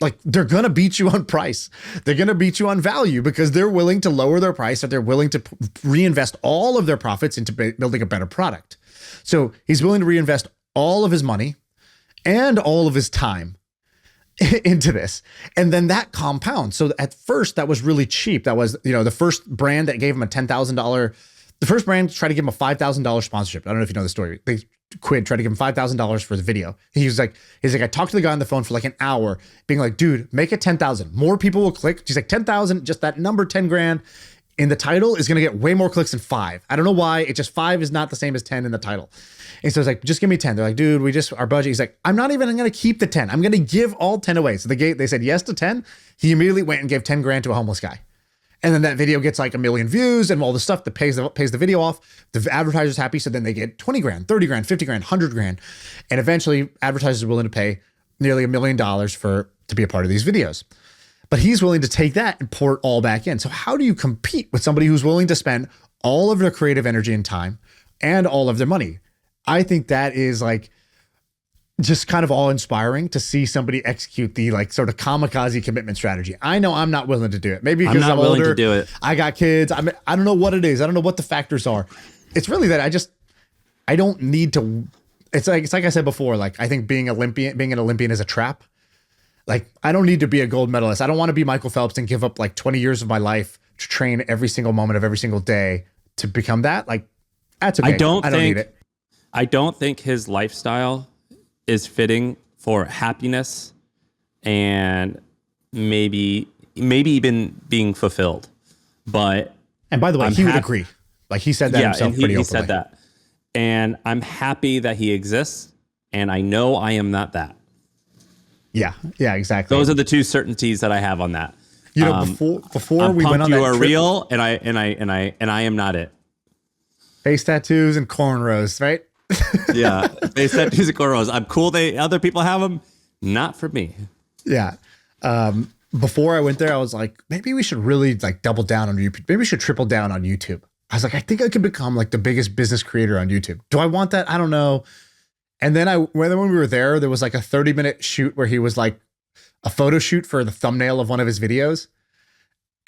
Like they're going to beat you on price. They're going to beat you on value because they're willing to lower their price or they're willing to reinvest all of their profits into building a better product. So he's willing to reinvest all of his money and all of his time into this. And then that compounds. So at first that was really cheap. That was, the first brand that gave him a $10,000, the first brand tried to give him a $5,000 sponsorship. I don't know if you know the story. They quid, tried to give him $5,000 for the video. He's like, I talked to the guy on the phone for like an hour, being like, dude, make it 10,000. More people will click. He's like, 10,000, just that number, 10 grand in the title is going to get way more clicks than 5. I don't know why. It just 5 is not the same as 10 in the title. And so it's like, just give me 10. They're like, dude, our budget. He's like, I'm not even going to keep the 10. I'm going to give all 10 away. So they said yes to 10. He immediately went and gave 10 grand to a homeless guy. And then that video gets like 1 million views and all the stuff that pays the video off. The advertiser's happy. So then they get 20 grand, 30 grand, 50 grand, 100 grand. And eventually advertisers are willing to pay nearly $1 million to be a part of these videos. But he's willing to take that and pour it all back in. So how do you compete with somebody who's willing to spend all of their creative energy and time and all of their money? I think that is like just kind of awe-inspiring to see somebody execute the like sort of kamikaze commitment strategy. I know I'm not willing to do it. Maybe because I'm willing older, to do it. I got kids. I don't know what it is. I don't know what the factors are. It's really that I don't need to. It's like I said before. Like I think being an Olympian is a trap. Like I don't need to be a gold medalist. I don't want to be Michael Phelps and give up like 20 years of my life to train every single moment of every single day to become that. Like that's okay. I don't need it. I don't think his lifestyle is fitting for happiness and maybe even being fulfilled. But and by the way, he would agree. Like he said that himself pretty openly. He said that. And I'm happy that he exists, and I know I am not that. Yeah, exactly. Those are the two certainties that I have on that. You know, before we went on that you are trip, real, and I am not it. Face tattoos and cornrows, right? Yeah, face tattoos and cornrows. I'm cool. Other people have them. Not for me. Yeah. Before I went there, I was like, maybe we should really like double down on YouTube. Maybe we should triple down on YouTube. I was like, I think I could become like the biggest business creator on YouTube. Do I want that? I don't know. And then when we were there was like a 30-minute shoot where he was like a photo shoot for the thumbnail of one of his videos.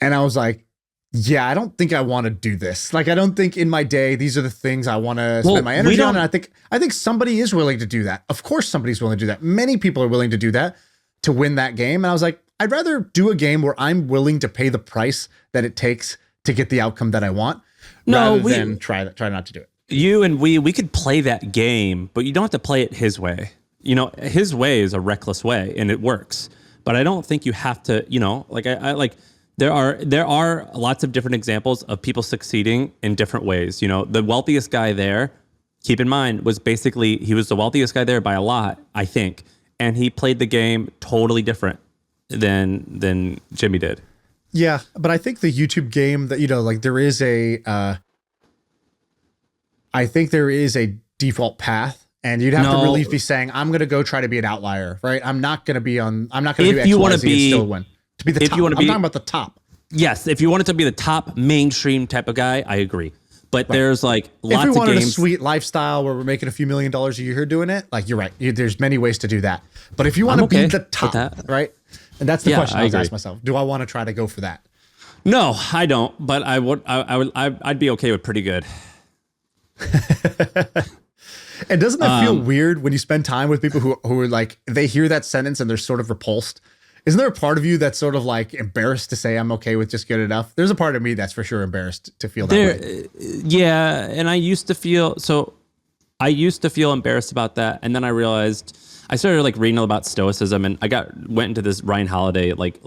And I was like, yeah, I don't think I want to do this. Like, I don't think in my day, these are the things I want to spend my energy on. And I think somebody is willing to do that. Of course, somebody's willing to do that. Many people are willing to do that to win that game. And I was like, I'd rather do a game where I'm willing to pay the price that it takes to get the outcome that I want rather than try not to do it. You and we could play that game, but you don't have to play it his way. You know, his way is a reckless way and it works. But I don't think you have to, you know, like I like there are lots of different examples of people succeeding in different ways. You know, the wealthiest guy there, keep in mind, he was the wealthiest guy there by a lot, I think. And he played the game totally different than Jimmy did. Yeah, but I think the YouTube game that, you know, like I think there is a default path, and you'd have to really be saying, I'm going to go try to be an outlier, right? I'm not going to do X, Y, Z and still win. To be the top. I'm talking about the top. Yes, if you wanted to be the top mainstream type of guy, I agree. But there's like lots of games. If we wanted a sweet lifestyle where we're making a few $1 million a year doing it, like you're right. There's many ways to do that. But if you want to be the top, right? And that's the question I was asking myself. Do I want to try to go for that? No, I don't. But I'd be okay with pretty good. And doesn't that feel weird when you spend time with people who are like, they hear that sentence and they're sort of repulsed? Isn't there a part of you that's sort of like embarrassed to say I'm okay with just good enough? There's a part of me that's for sure embarrassed to feel that way. Yeah, and I used to feel embarrassed about that, and then I realized I started like reading about stoicism, and went into this Ryan Holiday like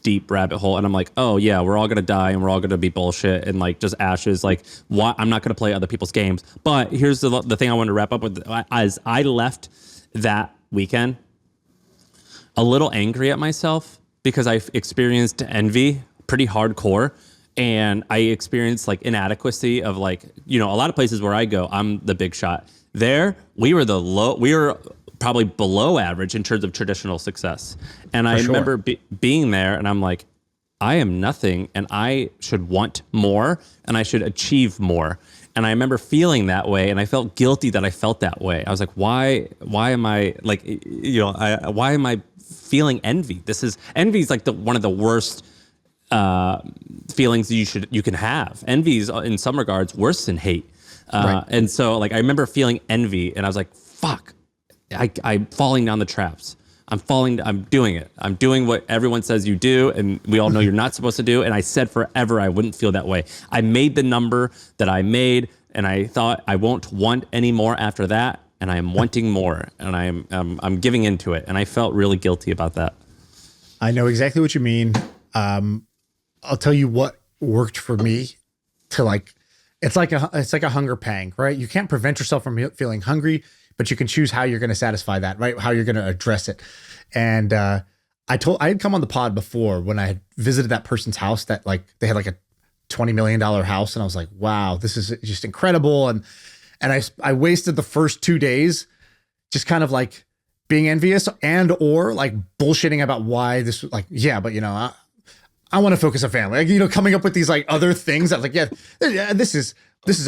deep rabbit hole, and I'm like, oh yeah, we're all gonna die and we're all gonna be bullshit and like just ashes. Like, why? I'm not gonna play other people's games. But here's the thing I wanted to wrap up with. As I left that weekend a little angry at myself because I experienced envy pretty hardcore, and I experienced like inadequacy of like, you know, a lot of places where I go, I'm the big shot. There, we were probably below average in terms of traditional success. And I remember being there and I'm like, I am nothing and I should want more and I should achieve more. And I remember feeling that way and I felt guilty that I felt that way. I was like, why am I like, you know, why am I feeling envy? Envy is like one of the worst feelings you can have. Envy is in some regards worse than hate. Right. And so like I remember feeling envy and I was like, fuck, I'm falling down the traps. I'm doing it. I'm doing what everyone says you do, and we all know you're not supposed to do. And I said forever I wouldn't feel that way. I made the number that I made, and I thought I won't want any more after that. and I am wanting more, and I'm giving into it, and I felt really guilty about that. I know exactly what you mean. I'll tell you what worked for me to like, it's like a hunger pang, right? You can't prevent yourself from feeling hungry, but you can choose how you're going to satisfy that, right? How you're going to address it. And I had come on the pod before when I had visited that person's house that like, they had like a $20 million house. And I was like, wow, this is just incredible. And I wasted the first 2 days just kind of like being envious or like bullshitting about why this was like, yeah, but I want to focus on family, like, coming up with these like other things that like, yeah, this is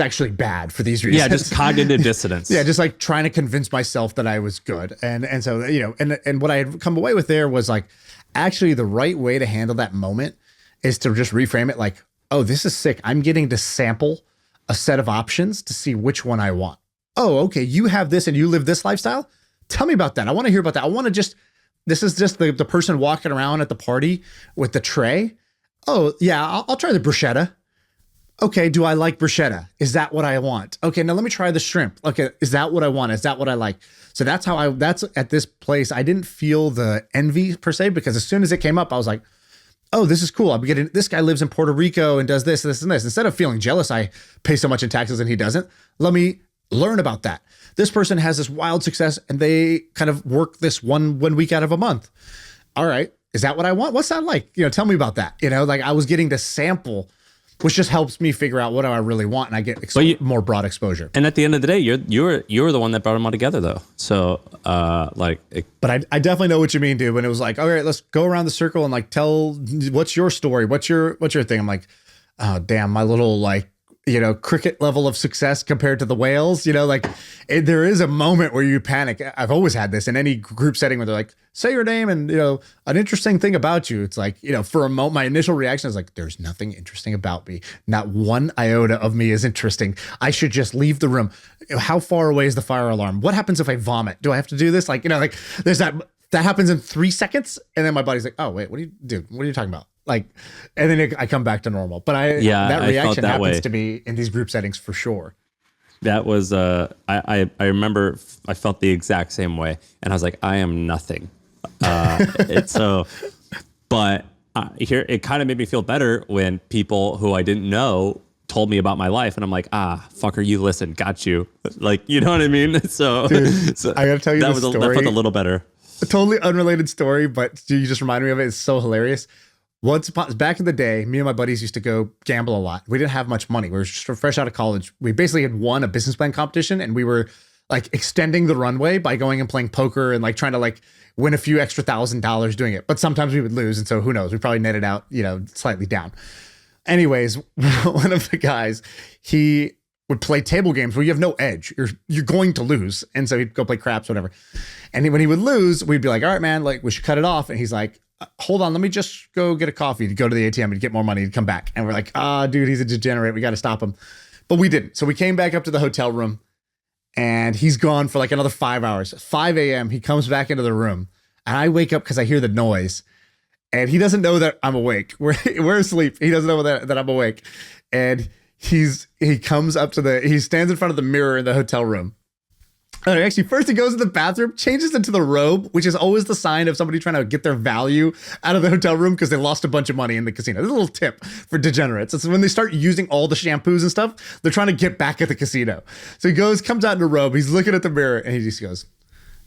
actually bad for these reasons. Yeah, just cognitive dissonance. Yeah, just like trying to convince myself that I was good. And so, and what I had come away with there was like, actually the right way to handle that moment is to just reframe it like, oh, this is sick. I'm getting to sample a set of options to see which one I want. Oh, okay, you have this and you live this lifestyle? Tell me about that. I want to hear about that. I want to just, this is just the person walking around at the party with the tray. Oh, yeah, I'll try the bruschetta. Okay, do I like bruschetta? Is that what I want? Okay, now let me try the shrimp. Okay, is that what I want? Is that what I like? So that's at this place, I didn't feel the envy per se, because as soon as it came up, I was like, oh, this is cool. This guy lives in Puerto Rico and does this, this, and this. Instead of feeling jealous, I pay so much in taxes and he doesn't. Let me learn about that. This person has this wild success and they kind of work this one week out of a month. All right. Is that what I want? What's that like? Tell me about that. Like I was getting to sample, which just helps me figure out what do I really want. And I get more broad exposure. And at the end of the day, you're the one that brought them all together though. So but I definitely know what you mean, dude. When it was like, all right, let's go around the circle and like tell what's your story? What's your thing? I'm like, oh damn, my little like, cricket level of success compared to the whales, there is a moment where you panic. I've always had this in any group setting where they're like, say your name and, an interesting thing about you. It's like, for a moment, my initial reaction is like, there's nothing interesting about me. Not one iota of me is interesting. I should just leave the room. How far away is the fire alarm? What happens if I vomit? Do I have to do this? Like, like there's that happens in 3 seconds. And then my body's like, oh, wait, what are you talking about? Like, and then I come back to normal. But that reaction happens to me in these group settings for sure. That was, I remember I felt the exact same way. And I was like, I am nothing. But here, it kind of made me feel better when people who I didn't know told me about my life. And I'm like, fucker, you listen, got you. Like, you know what I mean? So, dude, I got to tell you that story. That felt a little better. A totally unrelated story, but you just reminded me of it. It's so hilarious. Back in the day, me and my buddies used to go gamble a lot. We didn't have much money. We were just fresh out of college. We basically had won a business plan competition and we were like extending the runway by going and playing poker and like trying to like win a few extra $1,000 doing it. But sometimes we would lose. And so who knows? We probably netted out, slightly down. Anyways, one of the guys, he would play table games where you have no edge. You're going to lose. And so he'd go play craps, whatever. And when he would lose, we'd be like, all right, man, like we should cut it off. And he's like, hold on, let me just go get a coffee to go to the ATM and get more money to come back. And we're like, dude, he's a degenerate. We got to stop him. But we didn't. So we came back up to the hotel room and he's gone for like another 5 hours. 5 a.m. he comes back into the room and I wake up because I hear the noise and he doesn't know that I'm awake. We're asleep. He doesn't know that I'm awake. And he comes up he stands in front of the mirror in the hotel room. Actually, first he goes to the bathroom, changes into the robe, which is always the sign of somebody trying to get their value out of the hotel room because they lost a bunch of money in the casino. There's a little tip for degenerates. It's when they start using all the shampoos and stuff, they're trying to get back at the casino. So he comes out in a robe, he's looking at the mirror, and he just goes,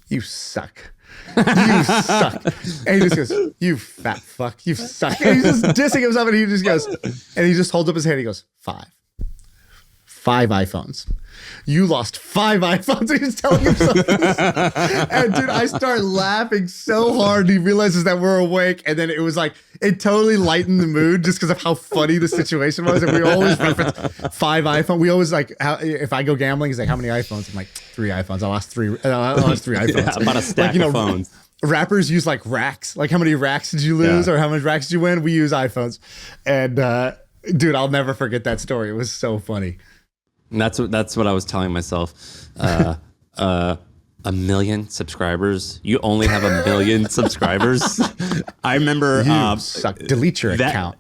"You suck. You suck." And he just goes, "You fat fuck, you suck." And he's just dissing himself, and he just goes, and he just holds up his hand, he goes, five iPhones. You lost 5 iPhones. He's telling himself this. And dude, I start laughing so hard. He realizes that we're awake. And then it was like, it totally lightened the mood just because of how funny the situation was. And we always reference 5 iPhones. We always like, if I go gambling, he's like, how many iPhones? I'm like, 3 iPhones. I lost three iPhones. Yeah, about a stack of phones. Rappers use like racks. Like how many racks did you lose or how many racks did you win? We use iPhones. And dude, I'll never forget that story. It was so funny. And that's what I was telling myself. 1 million subscribers. You only have 1 million subscribers. I remember You suck. Delete your account.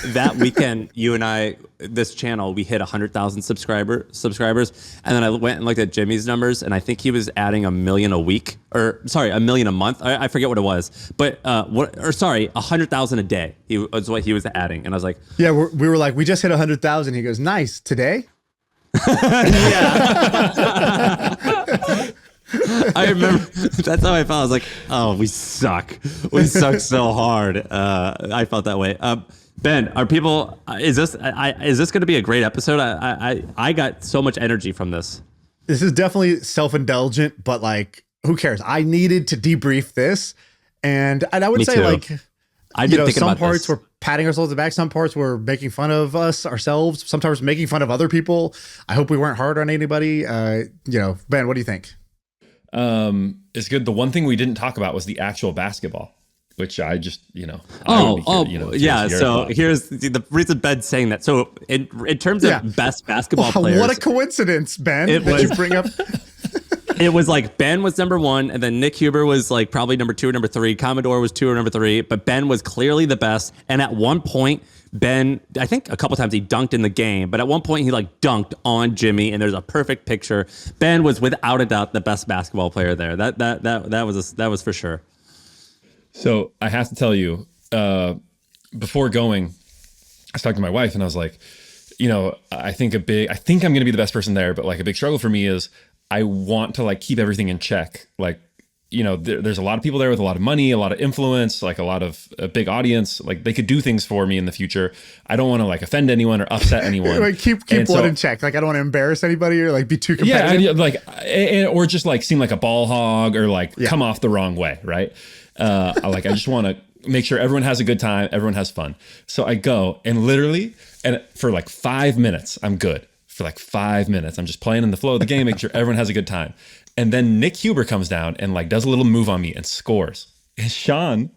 That weekend, you and I, this channel, we hit 100,000 subscribers. And then I went and looked at Jimmy's numbers, and I think he was adding 1 million a week, or sorry, 1 million a month. I forget what it was, but 100,000 a day. He was what he was adding, and I was like, Yeah, we were like, we just hit 100,000. He goes, nice. Today? I remember that's how I felt. I was like, oh, we suck. We suck so hard. I felt that way. Ben, are people? Is this going to be a great episode? I got so much energy from this. This is definitely self-indulgent, but like, who cares? I needed to debrief this, and I would Me say too. like, I've been thinking some about parts this. were patting ourselves on the back, some parts were making fun of ourselves, sometimes making fun of other people. I hope we weren't hard on anybody. Ben, what do you think? It's good. The one thing we didn't talk about was the actual basketball, which I just, I would be curious, yeah. your So thoughts. here's the reason Ben's saying that. So in terms of best basketball players, What a coincidence, Ben, It that you was- bring up. it was like Ben was number 1, and then Nick Huber was like probably number 2 or number 3. Commodore was 2 or number 3, but Ben was clearly the best. And at one point, Ben, I think a couple times he dunked in the game, but at one point he like dunked on Jimmy, and there's a perfect picture. Ben was without a doubt the best basketball player there. That was for sure. So I have to tell you, before going, I was talking to my wife, and I was like, I think I'm going to be the best person there, but like a big struggle for me is I want to like keep everything in check. Like, there's a lot of people there with a lot of money, a lot of influence, like a big audience. Like they could do things for me in the future. I don't want to like offend anyone or upset anyone. Like, keep blood in check. Like, I don't want to embarrass anybody or like be too competitive. Or just like seem like a ball hog or like come off the wrong way, right? I just want to make sure everyone has a good time, everyone has fun. So I go and literally, and for like 5 minutes, I'm good. For like 5 minutes, I'm just playing in the flow of the game, making sure everyone has a good time. And then Nick Huber comes down and like does a little move on me and scores. And Shaan,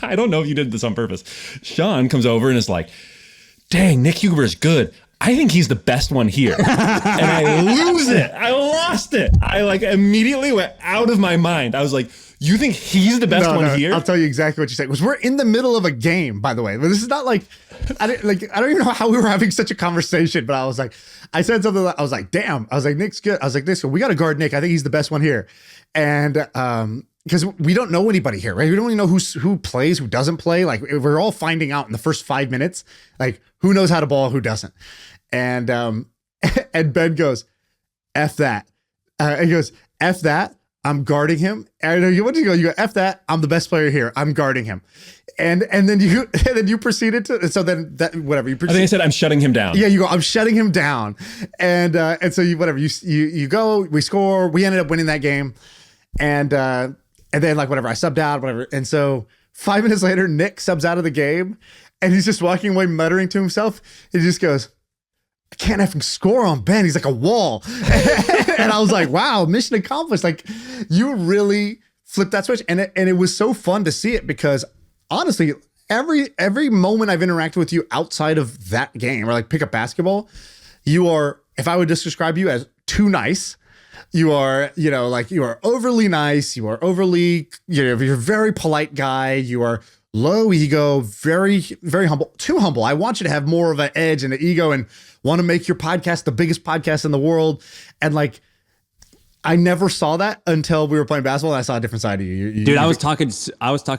I don't know if you did this on purpose. Shaan comes over and is like, dang, Nick Huber is good. I think he's the best one here. And I lose it. I lost it. I like immediately went out of my mind. I was like, you think he's the best one here? I'll tell you exactly what you said. We're in the middle of a game, by the way. But this is not like I don't even know how we were having such a conversation. But I said something like, I was like, damn. I was like, Nick's good. I was like, we got to guard Nick. I think he's the best one here. And because we don't know anybody here, right? We don't even know who plays, who doesn't play. Like we're all finding out in the first 5 minutes, like who knows how to ball, who doesn't. And and Ben goes, F that. He goes, F that. I'm guarding him. And what do you go? You go, F that. I'm the best player here. I'm guarding him. And then you proceeded to, so then that, whatever. You I think I said I'm shutting him down. Yeah, you go, I'm shutting him down. And so you go, we score, we ended up winning that game. And then like whatever, I subbed out, whatever. And so 5 minutes later, Nick subs out of the game and he's just walking away muttering to himself. He just goes, I can't effing score on Ben. He's like a wall. And I was like, wow, mission accomplished. Like you really flipped that switch. And it was so fun to see it because honestly, every moment I've interacted with you outside of that game or like pick up basketball, you are, if I would just describe you as too nice, you are, like you are overly nice. You are overly, you're a very polite guy. You are low ego, very, very humble, too humble. I want you to have more of an edge and an ego and want to make your podcast the biggest podcast in the world. And like, I never saw that until we were playing basketball and I saw a different side of you. Dude, I was talking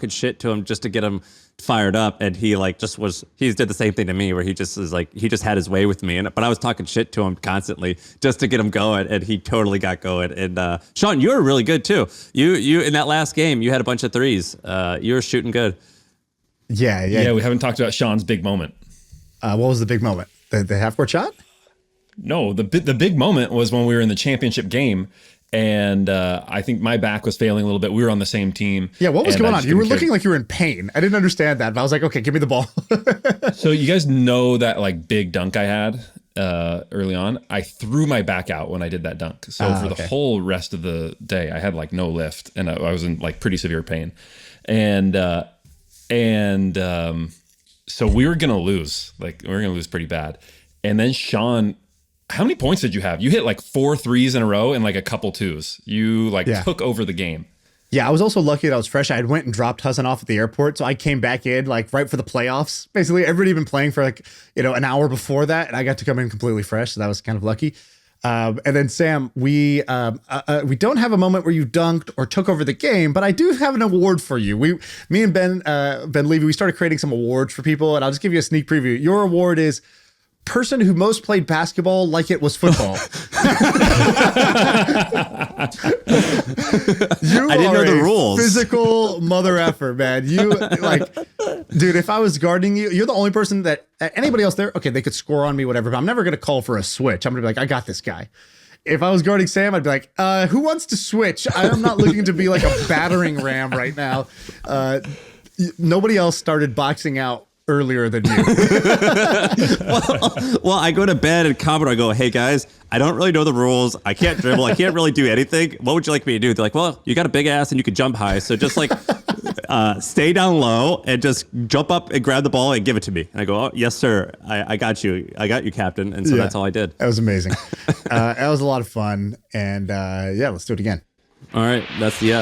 shit to him just to get him fired up, and he like he did the same thing to me where he just had his way with me, but I was talking shit to him constantly just to get him going, and he totally got going. And Shaan, you were really good too. You in that last game, you had a bunch of threes. You were shooting good. Yeah. We haven't talked about Shaan's big moment. What was the big moment? The half court shot? No, the big moment was when we were in the championship game, and I think my back was failing a little bit. We were on the same team. Yeah, what was and going I on? just You were didn't care. looking like you were in pain. I didn't understand that, but I was like, okay, give me the ball. So you guys know that like big dunk I had early on? I threw my back out when I did that dunk. So for the whole rest of the day, I had like no lift, and I was in like pretty severe pain, and so we were gonna lose. Like we were gonna lose pretty bad. And then Shaan How many points did you have? You hit like 4 threes in a row and like a couple twos. You like Yeah. took over the game. Yeah, I was also lucky that I was fresh. I had went and dropped Hudson off at the airport, so I came back in like right for the playoffs. Basically, everybody had been playing for like an hour before that, and I got to come in completely fresh, so that was kind of lucky. And then Sam, we don't have a moment where you dunked or took over the game, but I do have an award for you. Me and Ben Levy, we started creating some awards for people, and I'll just give you a sneak preview. Your award is person who most played basketball like it was football. You I didn't know are the a rules. Physical mother effer, man. You like, dude, if I was guarding you, you're the only person that anybody else there, okay, they could score on me, whatever, but I'm never going to call for a switch. I'm going to be like, I got this guy. If I was guarding Sam, I'd be like, who wants to switch? I'm not looking to be like a battering ram right now. Nobody else started boxing out earlier than you. Well, I go to bed and Commodore, I go, hey guys, I don't really know the rules. I can't dribble. I can't really do anything. What would you like me to do? They're like, well, you got a big ass and you can jump high. So just like stay down low and just jump up and grab the ball and give it to me. And I go, oh, yes, sir. I got you. I got you, Captain. And so that's all I did. That was amazing. That was a lot of fun. And yeah, let's do it again. All right. That's the